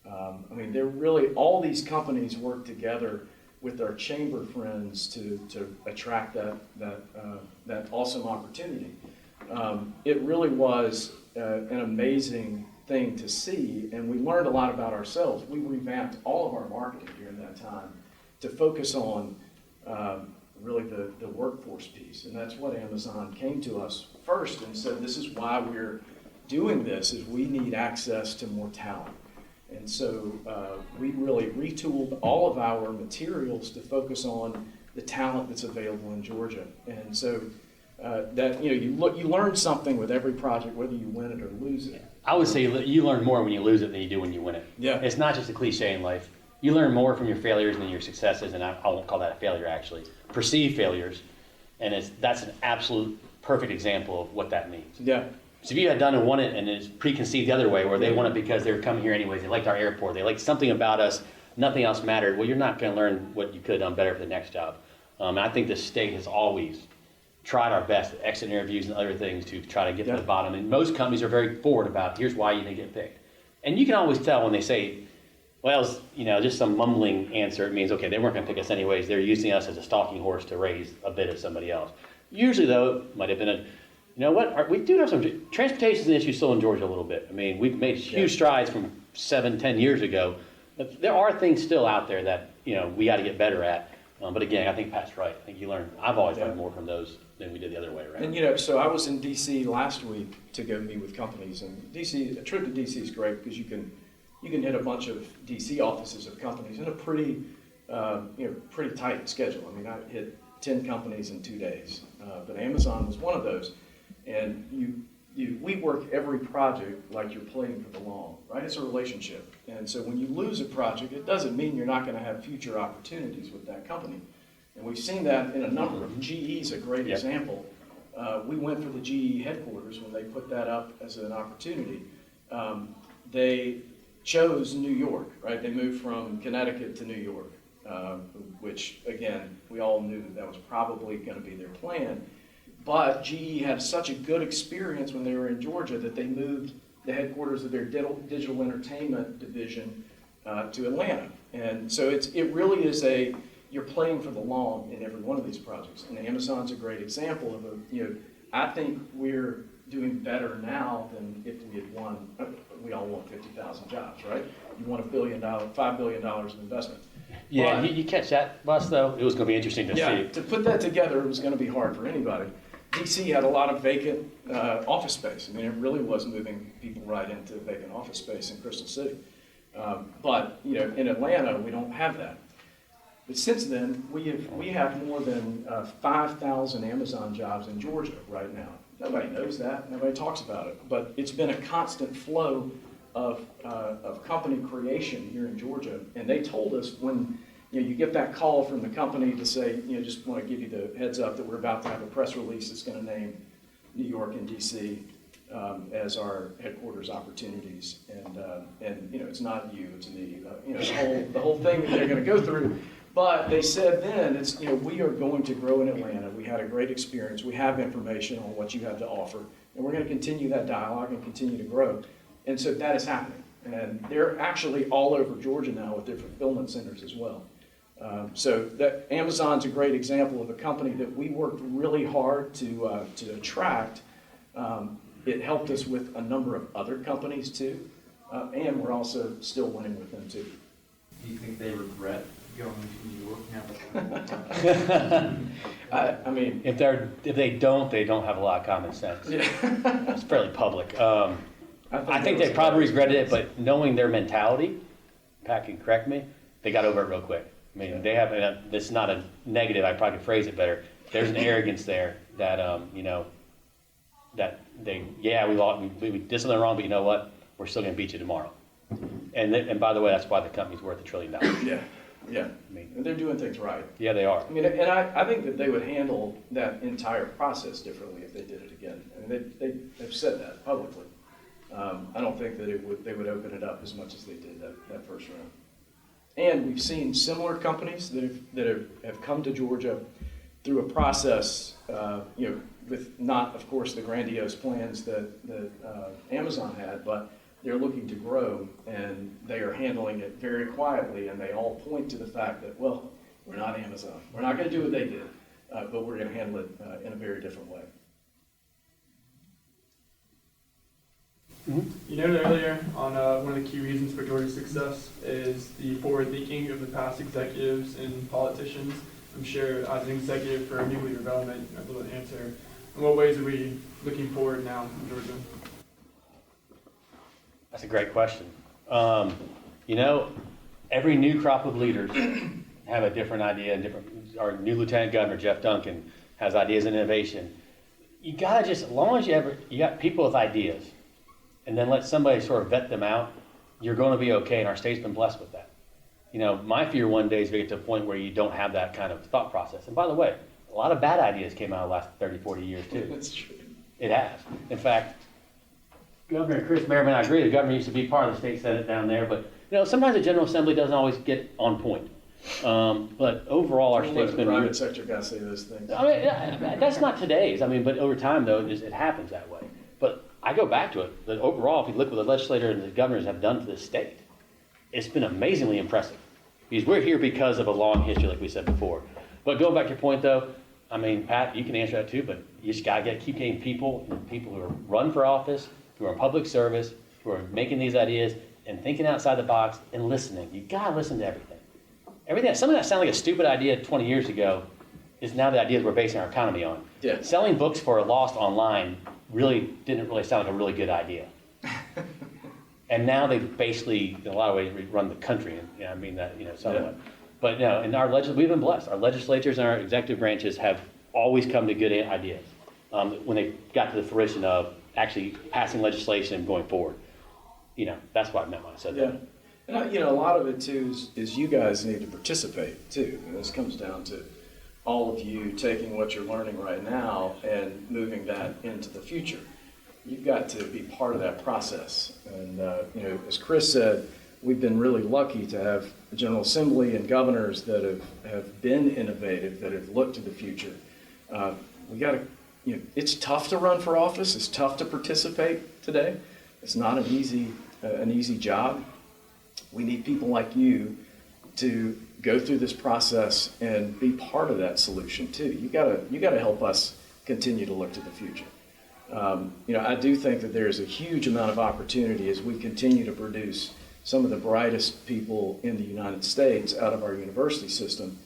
I mean, they're really, all these companies work together with our chamber friends to attract that awesome opportunity. It really was an amazing thing to see, and we learned a lot about ourselves. We revamped all of our marketing during that time to focus on really the workforce piece, and that's what Amazon came to us first and said, this is why we're doing this, is we need access to more talent. And so we really retooled all of our materials to focus on the talent that's available in Georgia. And so that, you know, you learn something with every project, whether you win it or lose it. I would say you learn more when you lose it than you do when you win it. Yeah. It's not just a cliche in life. You learn more from your failures than your successes, and I won't call that a failure, actually. Perceived failures, and that's an absolute perfect example of what that means. Yeah. So if you had done and won it and it's preconceived the other way, where they won it because they were coming here anyways, they liked our airport, they liked something about us, nothing else mattered, well, you're not going to learn what you could have done better for the next job. And I think the state has always tried our best at exit interviews and other things to try to get to the bottom. And most companies are very forward about, here's why you didn't get picked. And you can always tell when they say, well, you know, just some mumbling answer, it means, okay, they weren't going to pick us anyways, they're using us as a stalking horse to raise a bid of somebody else. Usually, though, it might have been you know what, we do have some, transportation is an issue still in Georgia a little bit. I mean, we've made huge strides from 7-10 years ago. But there are things still out there that, you know, we got to get better at. But again, I think Pat's right. I think I've always learned more from those than we did the other way around. And you know, so I was in DC last week to go meet with companies, and a trip to DC is great because you can hit a bunch of DC offices of companies in a pretty tight schedule. I mean, I hit 10 companies in 2 days, but Amazon was one of those. And we work every project like you're playing for the long, right? It's a relationship. And so when you lose a project, it doesn't mean you're not going to have future opportunities with that company. And we've seen that in a number of, GE's a great example. We went for the GE headquarters when they put that up as an opportunity. They chose New York, right? They moved from Connecticut to New York, which again, we all knew that was probably going to be their plan. But GE had such a good experience when they were in Georgia that they moved the headquarters of their digital entertainment division to Atlanta. And so it really is you're playing for the long in every one of these projects. And Amazon's a great example of I think we're doing better now than if we had won, we all want 50,000 jobs, right? You want $1 billion, $5 billion of investment. Yeah, But- you catch that bus though? It was gonna be interesting to Yeah, see. to put that together, it was gonna be hard for anybody. DC had a lot of vacant office space. I mean, it really was moving people right into vacant office space in Crystal City. But, you know, in Atlanta, we don't have that. But since then, we have more than 5,000 Amazon jobs in Georgia right now. Nobody knows that, nobody talks about it, but it's been a constant flow of company creation here in Georgia. And they told us when, you know, you get that call from the company to say, you know, just want to give you the heads up that we're about to have a press release that's going to name New York and DC as our headquarters opportunities. And you know, it's not you, it's me. You know, the whole thing that they're going to go through. But they said then, it's, you know, we are going to grow in Atlanta. We had a great experience. We have information on what you have to offer. And we're going to continue that dialogue and continue to grow. And so that is happening. And they're actually all over Georgia now with their fulfillment centers as well. So that Amazon's a great example of a company that we worked really hard to attract. It helped us with a number of other companies too. And we're also still winning with them too. Do you think they regret going to New York now? I mean, If they don't have a lot of common sense. yeah. It's fairly public. I think that they was probably a- regretted it, but knowing their mentality, Pat can correct me, they got over it real quick. I mean, they have, this is not a negative, I probably could phrase it better. There's an arrogance there that, you know, that we lost, we did something wrong, but you know what? We're still gonna beat you tomorrow. And by the way, that's why the company's worth $1 trillion. Yeah, yeah. I mean, And they're doing things right. yeah, they are. I mean, and I think that they would handle that entire process differently if they did it again. I mean, they've said that publicly. I don't think that they would open it up as much as they did that first round. And we've seen similar companies that have come to Georgia through a process, you know, with not, of course, the grandiose plans that Amazon had, but they're looking to grow, and they are handling it very quietly, and they all point to the fact that, well, we're not Amazon. We're not going to do what they did, but we're going to handle it in a very different way. You noted earlier on one of the key reasons for Georgia's success is the forward thinking of the past executives and politicians. I'm sure as an executive for new leader development, you're able to answer. In what ways are we looking forward now in Georgia? That's a great question. You know, every new crop of leaders have a different idea. Our new Lieutenant Governor, Jeff Duncan, has ideas and innovation. You gotta just, as long as you got people with ideas, and then let somebody sort of vet them out, you're gonna be okay, and our state's been blessed with that. You know, my fear one day is to get to a point where you don't have that kind of thought process. And by the way, a lot of bad ideas came out of the last 30, 40 years too. That's true. It has. In fact, Governor Chris Merriman, I agree, the governor used to be part of the state senate down there, but you know, sometimes the General Assembly doesn't always get on point. But overall, our Don't state's let the been. private sector guys say those things. I mean, that's not today's. I mean, but over time, though, it happens that way. But I go back to it. That overall, if you look what the legislature and the governors have done to this state, it's been amazingly impressive. Because we're here because of a long history, like we said before. But going back to your point, though, I mean, Pat, you can answer that too, but you just got to keep getting people who are run for office, who are in public service, who are making these ideas and thinking outside the box and listening. You got to listen to everything. Something that sounded like a stupid idea 20 years ago is now the ideas we're basing our economy on. Yeah. Selling books for a lost online didn't really sound like a really good idea. And now they basically, in a lot of ways, run the country. And, I mean that, somewhat. Yeah. But no, we've been blessed. Our legislatures and our executive branches have always come to good ideas when they got to the fruition of actually passing legislation and going forward. That's what I meant when I said Yeah. that. And a lot of it too is you guys need to participate too. And this comes down to all of you taking what you're learning right now and moving that into the future. You've got to be part of that process. And as Chris said, we've been really lucky to have the General Assembly and governors that have been innovative, that have looked to the future. We got to, it's tough to run for office. It's tough to participate today. It's not an easy job. We need people like you to go through this process and be part of that solution too. You gotta help us continue to look to the future. I do think that there's a huge amount of opportunity as we continue to produce some of the brightest people in the United States out of our university system.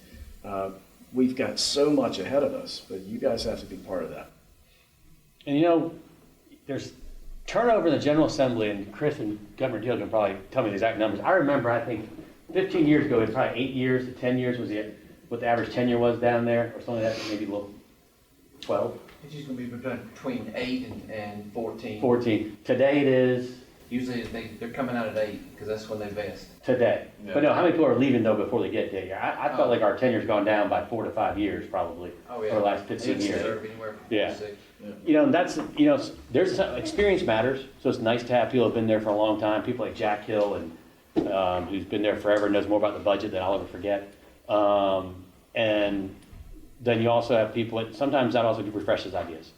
We've got so much ahead of us, but you guys have to be part of that. And you know, there's turnover in the General Assembly, and Chris and Governor Deal can probably tell me the exact numbers. I remember, I think, 15 years ago, it was probably 8 years to 10 years was what the average tenure was down there, or something like that, maybe a little 12, It's usually going to be between 8 and 14. 14. Today it is Usually they're coming out at 8 because that's when they vest. today. Yeah. But no, how many people are leaving though before they get there? I felt like our tenure's gone down by 4 to 5 years probably Oh, yeah. over the last 15 It's years. anywhere from Yeah. 4 to 6. You know, that's, you know, there's experience matters, so it's nice to have people who've been there for a long time, people like Jack Hill and who's been there forever, knows more about the budget than I'll ever forget. And then you also have people, sometimes that also refreshes ideas.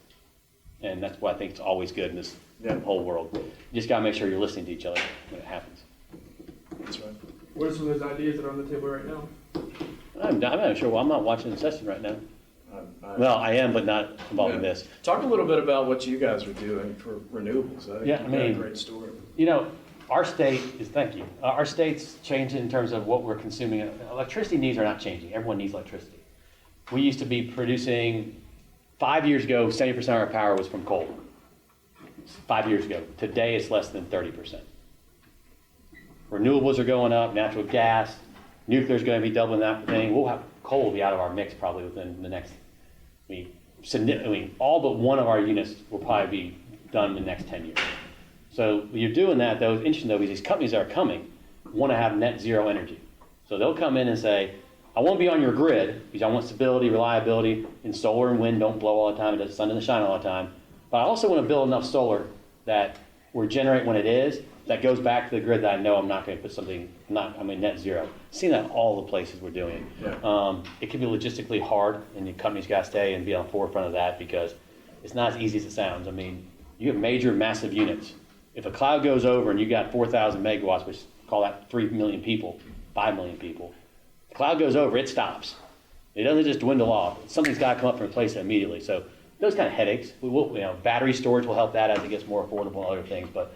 And that's why I think it's always good in this whole world. You just gotta make sure you're listening to each other when it happens. That's right. What are some of those ideas that are on the table right now? I'm not sure, well, I'm not watching the session right now. I- Well, I am, but not involved in Yeah. this. Talk a little bit about what you guys are doing for renewables. I think Yeah, I you've got a mean- great story. You know, our state is, thank you, our state's changing in terms of what we're consuming. Electricity needs are not changing. Everyone needs electricity. We used to be producing, 5 years ago, 70% of our power was from coal. 5 years ago. Today, it's less than 30%. Renewables are going up, natural gas, nuclear's gonna be doubling that thing. We'll have, coal will be out of our mix probably within the next, I mean, all but one of our units will probably be done in the next 10 years. So when you're doing that, though, it's interesting though, because these companies that are coming want to have net zero energy. So they'll come in and say, I won't be on your grid because I want stability, reliability, and solar and wind don't blow all the time, it doesn't sun doesn't shine all the time. But I also want to build enough solar that we're generate when it is, that goes back to the grid that I know I'm not going to put something, net zero. Seen that all the places we're doing it. Yeah. It can be logistically hard, and the company's got to stay and be on the forefront of that because it's not as easy as it sounds. I mean, you have major, massive units. If a cloud goes over and you got 4,000 megawatts, which call that 3 million people, 5 million people, the cloud goes over, it stops. It doesn't just dwindle off. Something's got to come up and replace it immediately. So those kind of headaches, battery storage will help that as it gets more affordable and other things. But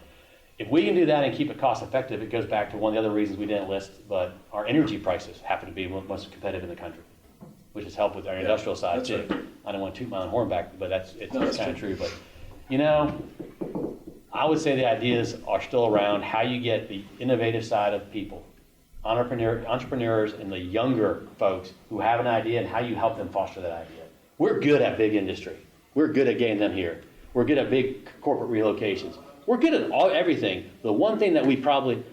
if we can do that and keep it cost effective, it goes back to one of the other reasons we didn't list, but our energy prices happen to be most competitive in the country, which has helped with our industrial side that's too. right. I don't want to toot my own horn back, but that's that's kind of true. But you know, I would say the ideas are still around how you get the innovative side of people, entrepreneurs and the younger folks who have an idea and how you help them foster that idea. We're good at big industry. We're good at getting them here. We're good at big corporate relocations. We're good at everything. The one thing that we probably,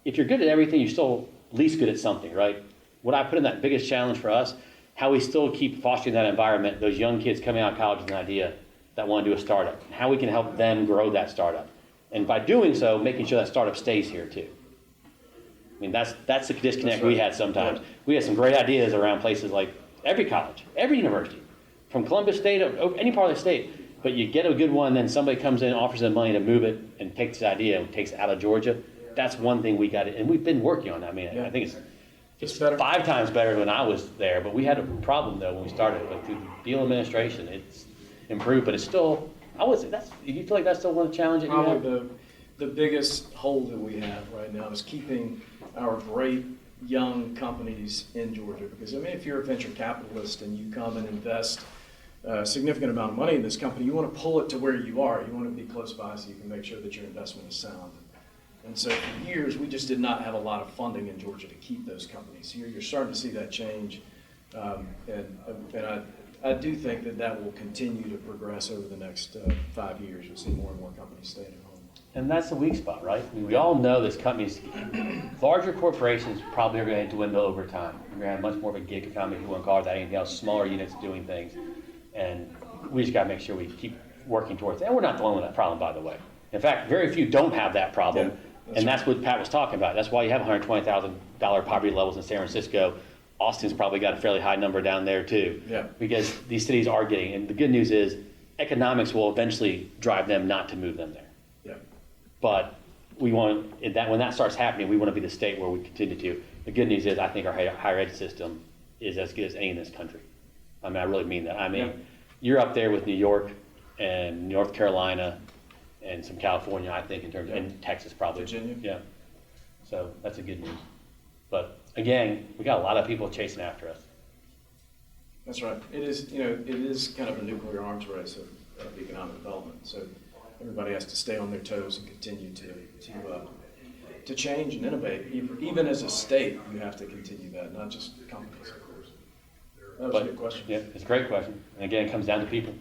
if you're good at everything, you're still least good at something, right? What I put in that biggest challenge for us, how we still keep fostering that environment, those young kids coming out of college with an idea that want to do a startup, and how we can help them grow that startup. And by doing so, making sure that startup stays here too. I mean, that's the disconnect That's right. we had sometimes. We had some great ideas around places like every college, every university, from Columbus State, or any part of the state. But you get a good one, then somebody comes in, offers them money to move it, and takes the idea and takes it out of Georgia. That's one thing we got, and we've been working on that. I mean, Yeah. I think it's better. 5 times better than I was there, but we had a problem though when we started. But through the deal administration, it's improved, but it's still, I would say you feel like that's still one of the challenges that you have? Probably the biggest hole that we have right now is keeping our great young companies in Georgia. Because I mean, if you're a venture capitalist and you come and invest a significant amount of money in this company, you want to pull it to where you are. You want to be close by so you can make sure that your investment is sound. And so for years, we just did not have a lot of funding in Georgia to keep those companies here. You're starting to see that change. And I do think that will continue to progress over the next 5 years. You'll see more and more companies staying at home. And that's the weak spot, right? I mean, we all know this companies, larger corporations probably are going to dwindle over time. We're going to have much more of a gig economy, if you want to call it that, anything else, smaller units doing things. And we just got to make sure we keep working towards it. And we're not the only one with that problem, by the way. In fact, very few don't have that problem. Yeah, and that's what Pat was talking about. That's why you have $120,000 poverty levels in San Francisco. Austin's probably got a fairly high number down there too. Yeah. Because these cities are getting, and the good news is economics will eventually drive them not to move them there. Yeah. But we want that when that starts happening, we want to be the state where we continue to. The good news is I think our higher ed system is as good as any in this country. I mean, I really mean that. I mean, you're up there with New York and North Carolina and some California, I think, in terms of, and Texas probably. Virginia? Yeah. So that's a good news. But again, we got a lot of people chasing after us. That's right. It is, you know, it is kind of a nuclear arms race of economic development. So everybody has to stay on their toes and continue to change and innovate. Even as a state, you have to continue that, not just companies, of course. That was a good question. Yeah, it's a great question. And again, it comes down to people.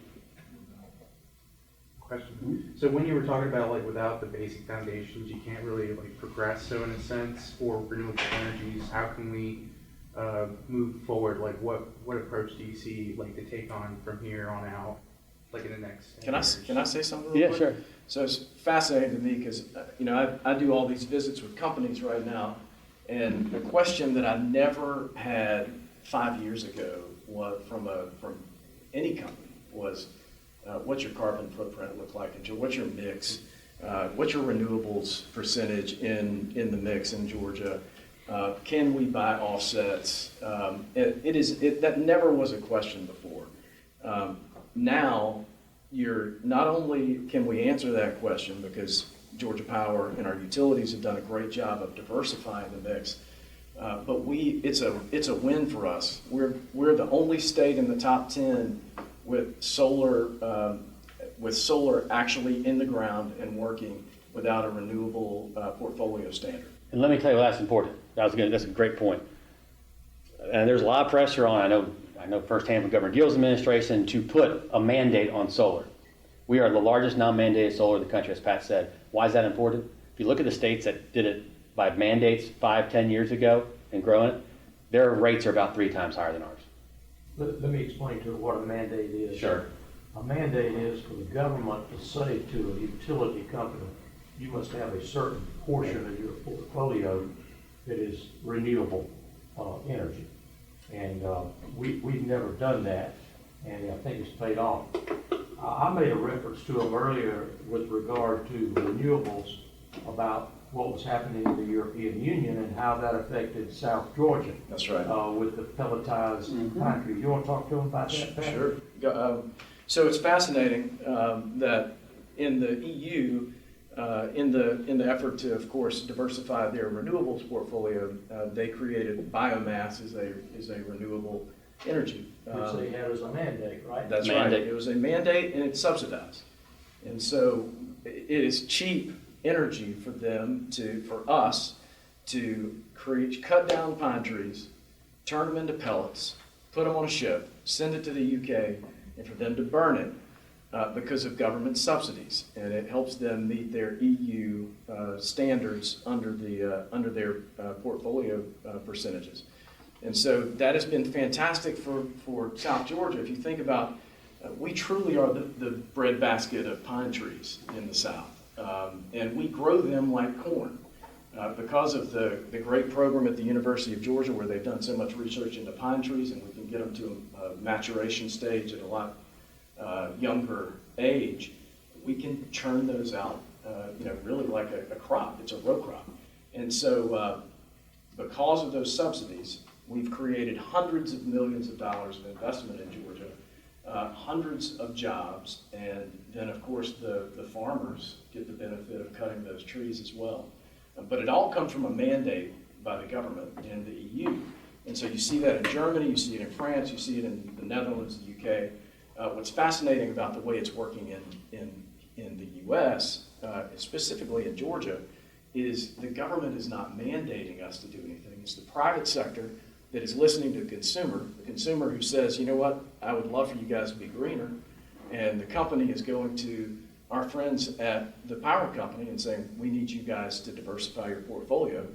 Question. So when you were talking about like without the basic foundations, you can't really like progress. So in a sense, for renewable energies, how can we move forward? Like what approach do you see like to take on from here on out, like in the next 10 years? Can I say something real Yeah, quick? sure. So it's fascinating to me because, you know, I do all these visits with companies right now, and a question that I never had 5 years ago from any company was, what's your carbon footprint look like? And what's your mix? What's your renewables percentage in the mix in Georgia? Can we buy offsets? That never was a question before. Now, not only can we answer that question because Georgia Power and our utilities have done a great job of diversifying the mix, but it's a win for us. We're the only state in the top 10 with solar actually in the ground and working without a renewable portfolio standard. And let me tell you why that's important. That's a great point. And there's a lot of pressure on, I know firsthand from Governor Gill's administration, to put a mandate on solar. We are the largest non-mandated solar in the country, as Pat said. Why is that important? If you look at the states that did it by mandates 5-10 years ago and growing it, their rates are about 3 times higher than ours. Let me explain to you what a mandate is. Sure. A mandate is for the government to say to a utility company, you must have a certain portion of your portfolio that is renewable energy. And we've never done that, and I think it's paid off. I made a reference to them earlier with regard to renewables about what was happening in the European Union and how that affected South Georgia. That's right. With the pelletized pine trees. You want to talk to them about that, Pat? Sure. So it's fascinating that in the EU, in the effort to, of course, diversify their renewables portfolio, they created biomass as a renewable energy. Which they had as a mandate, right? That's Mandate. right. It was a mandate and it's subsidized. And so it is cheap energy for us to cut down pine trees, turn them into pellets, put them on a ship, send it to the UK, and for them to burn it because of government subsidies. And it helps them meet their EU standards under their portfolio percentages. And so that has been fantastic for South Georgia. If you think about, we truly are the breadbasket of pine trees in the South. And we grow them like corn. Because of the great program at the University of Georgia where they've done so much research into pine trees, and we can get them to a maturation stage at a lot younger age, we can churn those out, really like a crop. It's a row crop. And so because of those subsidies, we've created hundreds of millions of dollars of investment in Georgia, hundreds of jobs, and then of course the farmers get the benefit of cutting those trees as well. But it all comes from a mandate by the government in the EU. And so you see that in Germany, you see it in France, you see it in the Netherlands, the UK. What's fascinating about the way it's working in the US, specifically in Georgia, is the government is not mandating us to do anything. It's the private sector that is listening to the consumer who says, you know what, I would love for you guys to be greener. And the company is going to our friends at the power company and saying, we need you guys to diversify your portfolio.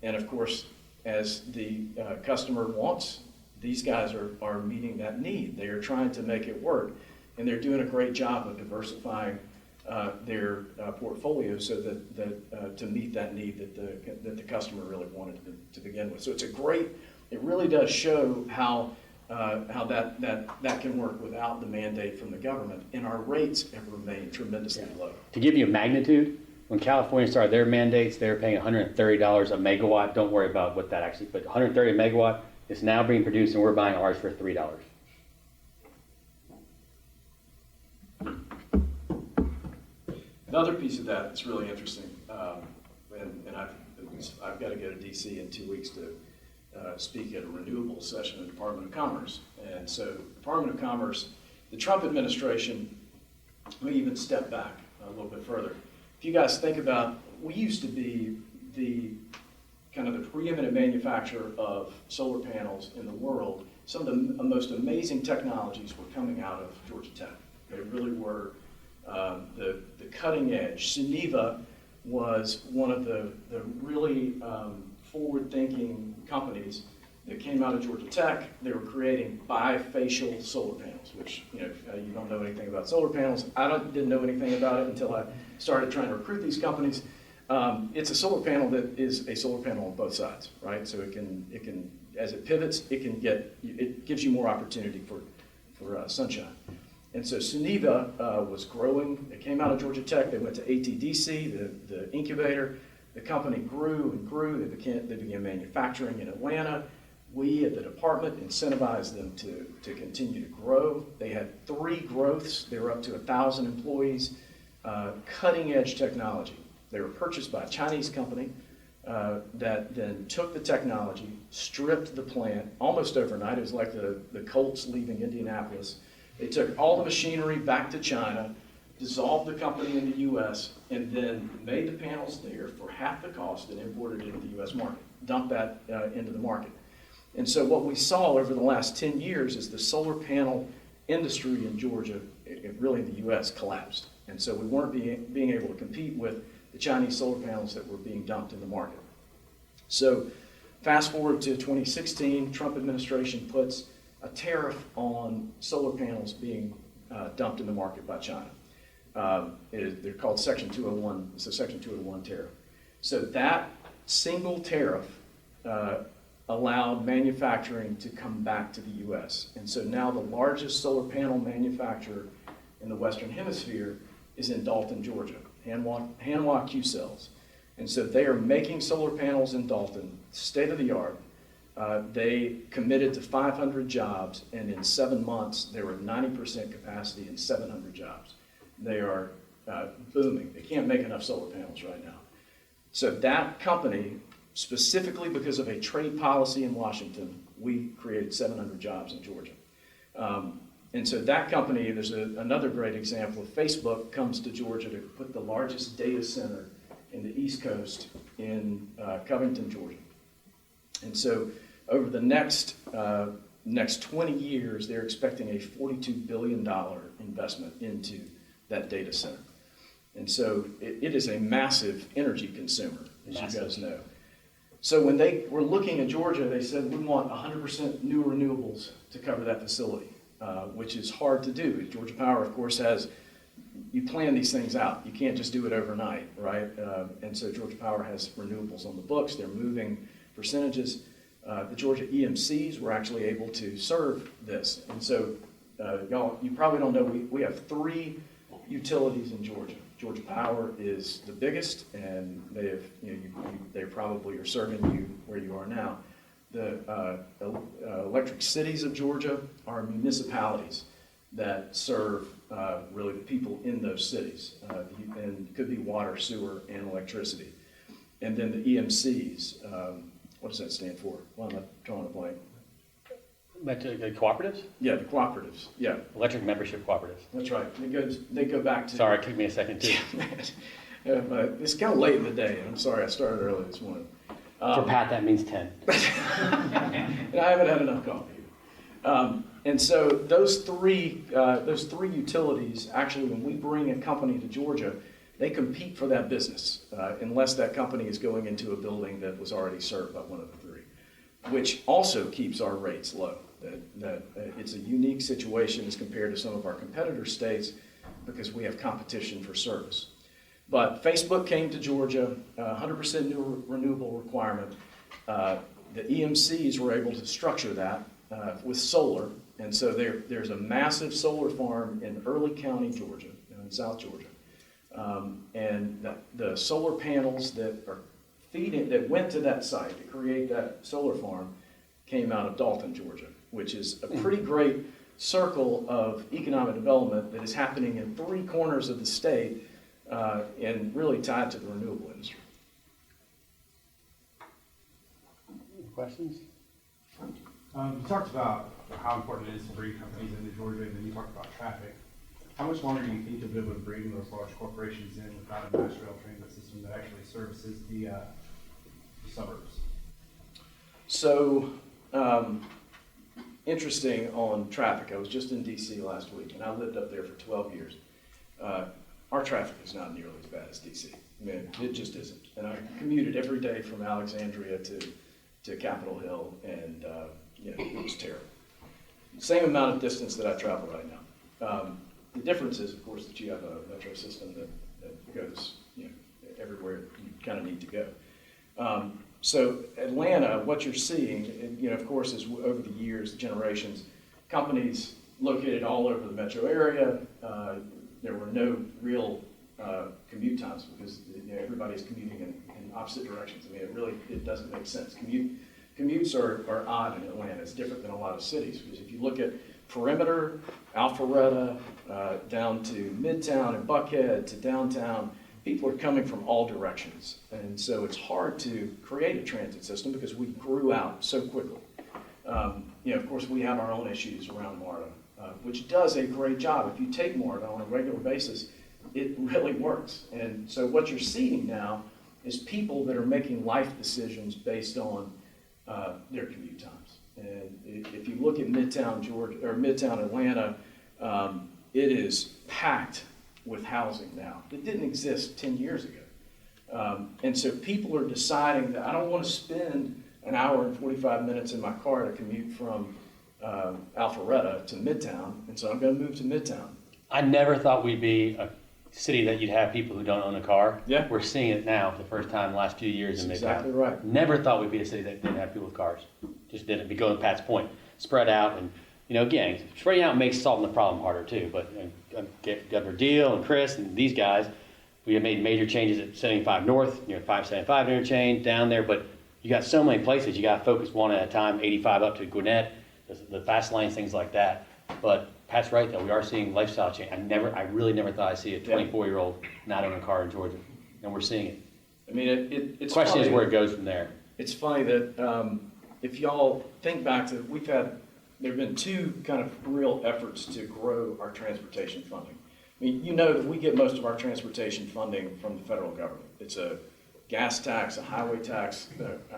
And of course, as the customer wants, these guys are meeting that need. They are trying to make it work. And they're doing a great job of diversifying their portfolio so that to meet that need that the customer really wanted to begin with. So it really does show how that can work without the mandate from the government, and our rates have remained tremendously low. To give you a magnitude, when California started their mandates, they were paying $130 a megawatt. Don't worry about what that actually, but $130 a megawatt is now being produced, and we're buying ours for $3. Another piece of that that's really interesting, and I've because I've got to go to DC in 2 weeks to speak at a renewables session in the Department of Commerce. And so Department of Commerce, the Trump administration, we even step back a little bit further. If you guys think about, we used to be the kind of the preeminent manufacturer of solar panels in the world. Some of the most amazing technologies were coming out of Georgia Tech. They really were the cutting edge. Suniva was one of the really forward-thinking companies that came out of Georgia Tech. They were creating bifacial solar panels, which, you know, if you don't know anything about solar panels. Didn't know anything about it until I started trying to recruit these companies. It's a solar panel that is a solar panel on both sides, right? So it can, as it pivots, it gives you more opportunity for sunshine. And so Suniva was growing. They came out of Georgia Tech. They went to ATDC, the incubator. The company grew and grew. They began manufacturing in Atlanta. We at the department incentivized them to continue to grow. They had 3 growths. They were up to 1,000 employees, cutting edge technology. They were purchased by a Chinese company that then took the technology, stripped the plant almost overnight. It was like the Colts leaving Indianapolis. They took all the machinery back to China, dissolved the company in the U.S., and then made the panels there for half the cost and imported it into the U.S. market, dumped that into the market. And so what we saw over the last 10 years is the solar panel industry in Georgia, really in the U.S., collapsed. And so we weren't being able to compete with the Chinese solar panels that were being dumped in the market. So fast forward to 2016, Trump administration puts a tariff on solar panels being dumped in the market by China. They're called Section 201. It's a Section 201 tariff. So that single tariff allowed manufacturing to come back to the U.S. And so now the largest solar panel manufacturer in the Western Hemisphere is in Dalton, Georgia, Hanwha Q-Cells. And so they are making solar panels in Dalton, state of the art. They committed to 500 jobs, and in 7 months, they were at 90% capacity and 700 jobs. They are booming. They can't make enough solar panels right now. So that company, specifically because of a trade policy in Washington, we created 700 jobs in Georgia. And so that company, there's another great example. Facebook comes to Georgia to put the largest data center in the East Coast in Covington, Georgia. And so over the next 20 years, they're expecting a $42 billion investment into that data center. And so it is a massive energy consumer, as you guys know. So when they were looking at Georgia, they said, we want 100% new renewables to cover that facility, which is hard to do. Georgia Power, of course, you plan these things out. You can't just do it overnight, right? And so Georgia Power has renewables on the books. They're moving percentages. The Georgia EMCs were actually able to serve this. And so, y'all, you probably don't know, we have 3 utilities in Georgia. Georgia Power is the biggest, and they probably are serving you where you are now. The electric cities of Georgia are municipalities that serve really the people in those cities, and could be water, sewer, and electricity. And then the EMCs, what does that stand for? Well, I'm not drawing a blank. The cooperatives? Yeah, the cooperatives, yeah. Electric membership cooperatives. That's right. They go back to... Sorry, it took me a second too. It's kind of late in the day. I'm sorry, I started early this morning. For Pat, that means 10. And I haven't had enough coffee. And so those three utilities, actually, when we bring a company to Georgia, they compete for that business, unless that company is going into a building that was already served by one of the 3, which also keeps our rates low. That it's a unique situation as compared to some of our competitor states because we have competition for service. But Facebook came to Georgia, 100% new renewable requirement. The EMCs were able to structure that with solar. And so there's a massive solar farm in Early County, Georgia, in South Georgia. And the solar panels that went to that site to create that solar farm came out of Dalton, Georgia, which is a pretty great circle of economic development that is happening in 3 corners of the state and really tied to the renewable industry. questions? You talked about how important it is to bring companies into Georgia, and then you talked about traffic. How much longer do you think you'll be able to bring those large corporations in without a mass rail transit system that actually services the suburbs? So, interesting on traffic. I was just in DC last week, and I lived up there for 12 years. Our traffic is not nearly as bad as DC. I mean, it just isn't. And I commuted every day from Alexandria to Capitol Hill, and it was terrible. Same amount of distance that I travel right now. The difference is, of course, that you have a metro system that goes everywhere you kind of need to go. So Atlanta, what you're seeing, of course, is over the years, generations, companies located all over the metro area. There were no real commute times because everybody's commuting in opposite directions. I mean, it doesn't make sense. Commutes are odd in Atlanta. It's different than a lot of cities because if you look at perimeter, Alpharetta, down to Midtown and Buckhead to downtown, people are coming from all directions. And so it's hard to create a transit system because we grew out so quickly. Of course, we have our own issues around MARTA, which does a great job. If you take MARTA on a regular basis, it really works. And so what you're seeing now is people that are making life decisions based on their commute times. And if you look at Midtown Georgia or Midtown Atlanta, it is packed with housing now. It didn't exist 10 years ago. And so people are deciding that I don't want to spend an hour and 45 minutes in my car to commute from Alpharetta to Midtown, and so I'm going to move to Midtown. I never thought we'd be a city that you'd have people who don't own a car. Yeah. We're seeing it now for the first time in the last few years in Midtown. Exactly right. Never thought we'd be a city that didn't have people with cars. Just didn't. Because to Pat's point, spread out and, again, spreading out makes solving the problem harder too. But Governor Deal and Chris and these guys, we have made major changes at 75 North, 575 interchange down there. But you got so many places. You got to focus one at a time, 85 up to Gwinnett, the fast lanes, things like that. But Pat's right, though. We are seeing lifestyle change. I really never thought I'd see a 24-year-old not own a car in Georgia, and we're seeing it. I mean, it's the question funny. is where it goes from there. It's funny that if y'all think back to, there have been two kind of real efforts to grow our transportation funding. I mean, that we get most of our transportation funding from the federal government. It's a gas tax, a highway tax,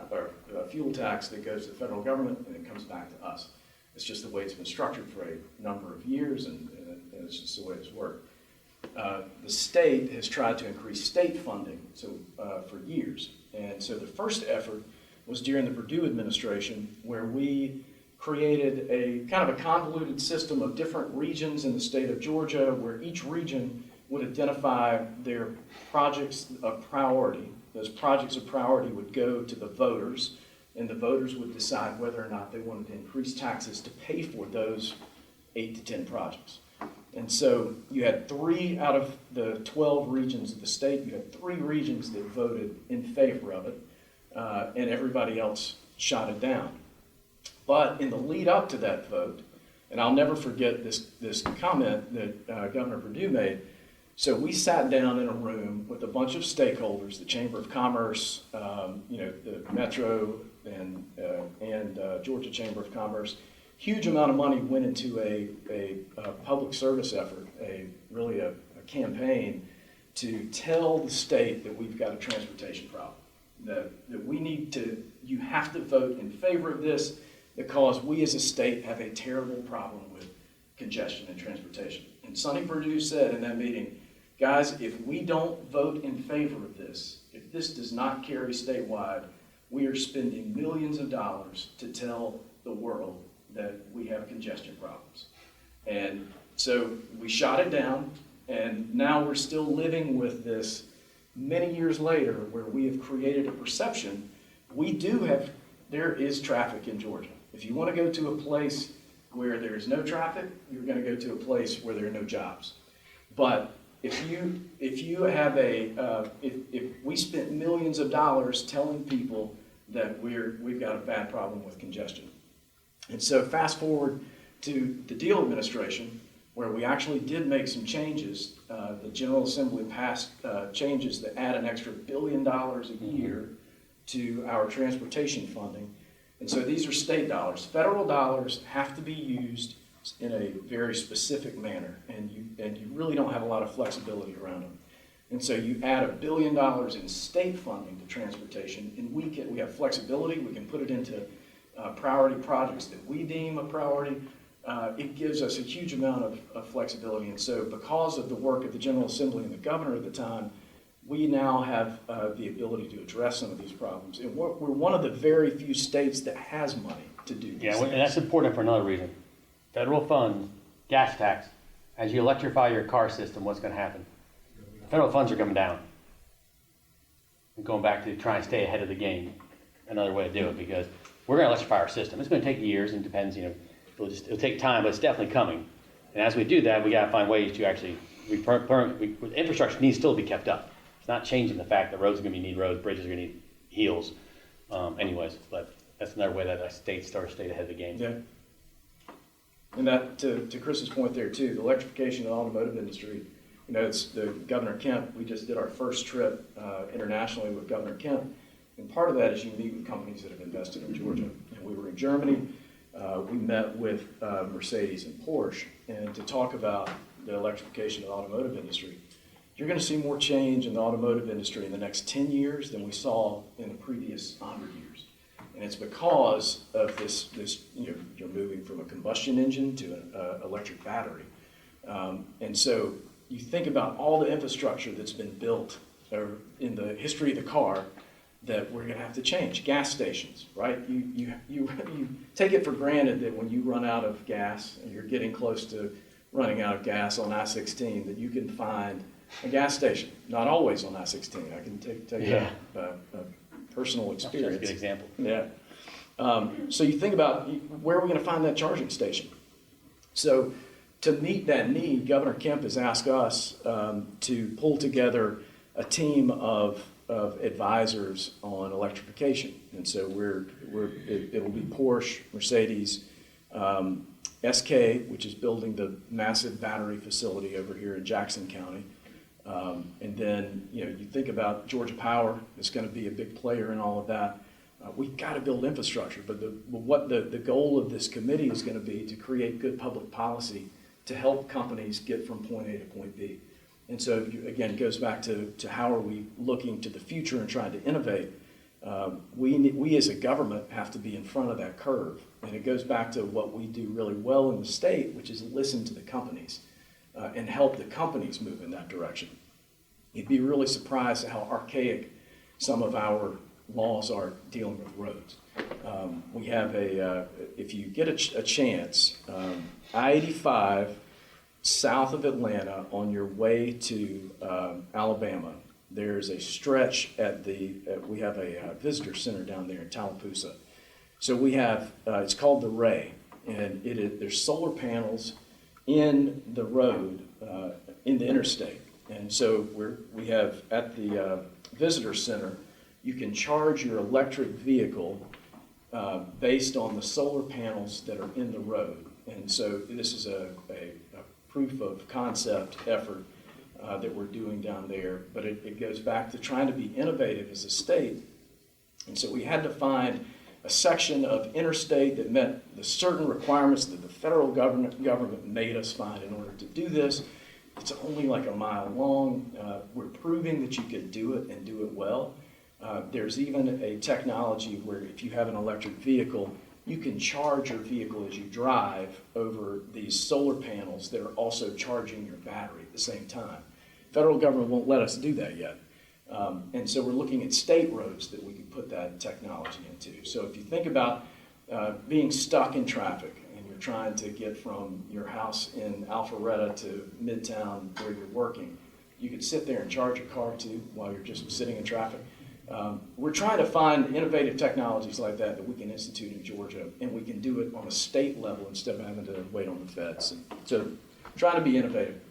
or a fuel tax that goes to the federal government, and it comes back to us. It's just the way it's been structured for a number of years, and it's just the way it's worked. The state has tried to increase state funding for years. And so the first effort was during the Perdue administration, where we created a kind of a convoluted system of different regions in the state of Georgia, where each region would identify their projects of priority. Those projects of priority would go to the voters, and the voters would decide whether or not they wanted to increase taxes to pay for those 8 to 10 projects. And so you had 3 out of the 12 regions of the state, you had 3 regions that voted in favor of it, and everybody else shot it down. But in the lead up to that vote, and I'll never forget this comment that Governor Perdue made. So we sat down in a room with a bunch of stakeholders, the Chamber of Commerce, the Metro and Georgia Chamber of Commerce. Huge amount of money went into a public service effort, really a campaign to tell the state that we've got a transportation problem, that you have to vote in favor of this because we as a state have a terrible problem with congestion and transportation. And Sonny Perdue said in that meeting, guys, if we don't vote in favor of this, if this does not carry statewide, we are spending millions of dollars to tell the world that we have congestion problems. And so we shot it down, and now we're still living with this many years later, where we have created a perception. There is traffic in Georgia. If you want to go to a place where there is no traffic, you're going to go to a place where there are no jobs. But if we spent millions of dollars telling people that we've got a bad problem with congestion. And so fast forward to the Deal administration, where we actually did make some changes. The General Assembly passed changes that add an extra $1 billion a year to our transportation funding. And so these are state dollars. Federal dollars have to be used in a very specific manner, and you really don't have a lot of flexibility around them. And so you add $1 billion in state funding to transportation, and we have flexibility. We can put it into priority projects that we deem a priority. It gives us a huge amount of flexibility. And so because of the work of the General Assembly and the governor at the time, we now have the ability to address some of these problems. And we're one of the very few states that has money to do these Yeah, things. and that's important for another reason. Federal funds, gas tax, as you electrify your car system, what's going to happen? Federal funds are coming down. And going back to trying to stay ahead of the game, another way to do it, because we're going to electrify our system. It's going to take years, and depends, it'll take time, but it's definitely coming. And as we do that, we got to find ways to actually, infrastructure needs still to be kept up. It's not changing the fact that roads are going to need roads, bridges are going to need heels, anyways. But that's another way that states start to stay ahead of the game. Yeah. And that, to Chris's point there too, the electrification of the automotive industry, it's the Governor Kemp. We just did our first trip internationally with Governor Kemp, and part of that is you meet with companies that have invested in Georgia. And we were in Germany. We met with Mercedes and Porsche, and to talk about the electrification of the automotive industry. You're going to see more change in the automotive industry in the next 10 years than we saw in the previous 100 years. And it's because of this you're moving from a combustion engine to an electric battery. And so you think about all the infrastructure that's been built in the history of the car that we're going to have to change. Gas stations, right? You take it for granted that when you run out of gas and you're getting close to running out of gas on I-16, that you can find a gas station. Not always on I-16. I can tell you a personal experience. That's a good example. Yeah. So you think about where are we going to find that charging station? So to meet that need, Governor Kemp has asked us to pull together a team of advisors on electrification. And so it'll be Porsche, Mercedes, SK, which is building the massive battery facility over here in Jackson County. And then, you think about Georgia Power is going to be a big player in all of that. We've got to build infrastructure, but what the goal of this committee is going to be to create good public policy to help companies get from point A to point B. And so, again, it goes back to how are we looking to the future and trying to innovate. We as a government have to be in front of that curve. And it goes back to what we do really well in the state, which is listen to the companies and help the companies move in that direction. You'd be really surprised at how archaic some of our laws are dealing with roads. We have if you get a chance, I-85 south of Atlanta on your way to Alabama, there's a stretch we have a visitor center down there in Tallapoosa. So we have, it's called the Ray, and there's solar panels in the road, in the interstate. And so we have at the visitor center, you can charge your electric vehicle based on the solar panels that are in the road. And so this is a proof of concept effort that we're doing down there. But it goes back to trying to be innovative as a state. And so we had to find a section of interstate that met the certain requirements that the federal government made us find in order to do this. It's only like a mile long. We're proving that you can do it and do it well. There's even a technology where if you have an electric vehicle, you can charge your vehicle as you drive over these solar panels that are also charging your battery at the same time. Federal government won't let us do that yet. And so we're looking at state roads that we can put that technology into. So if you think about being stuck in traffic and you're trying to get from your house in Alpharetta to Midtown where you're working, you could sit there and charge your car too while you're just sitting in traffic. We're trying to find innovative technologies like that we can institute in Georgia, and we can do it on a state level instead of having to wait on the feds. And so trying to be innovative.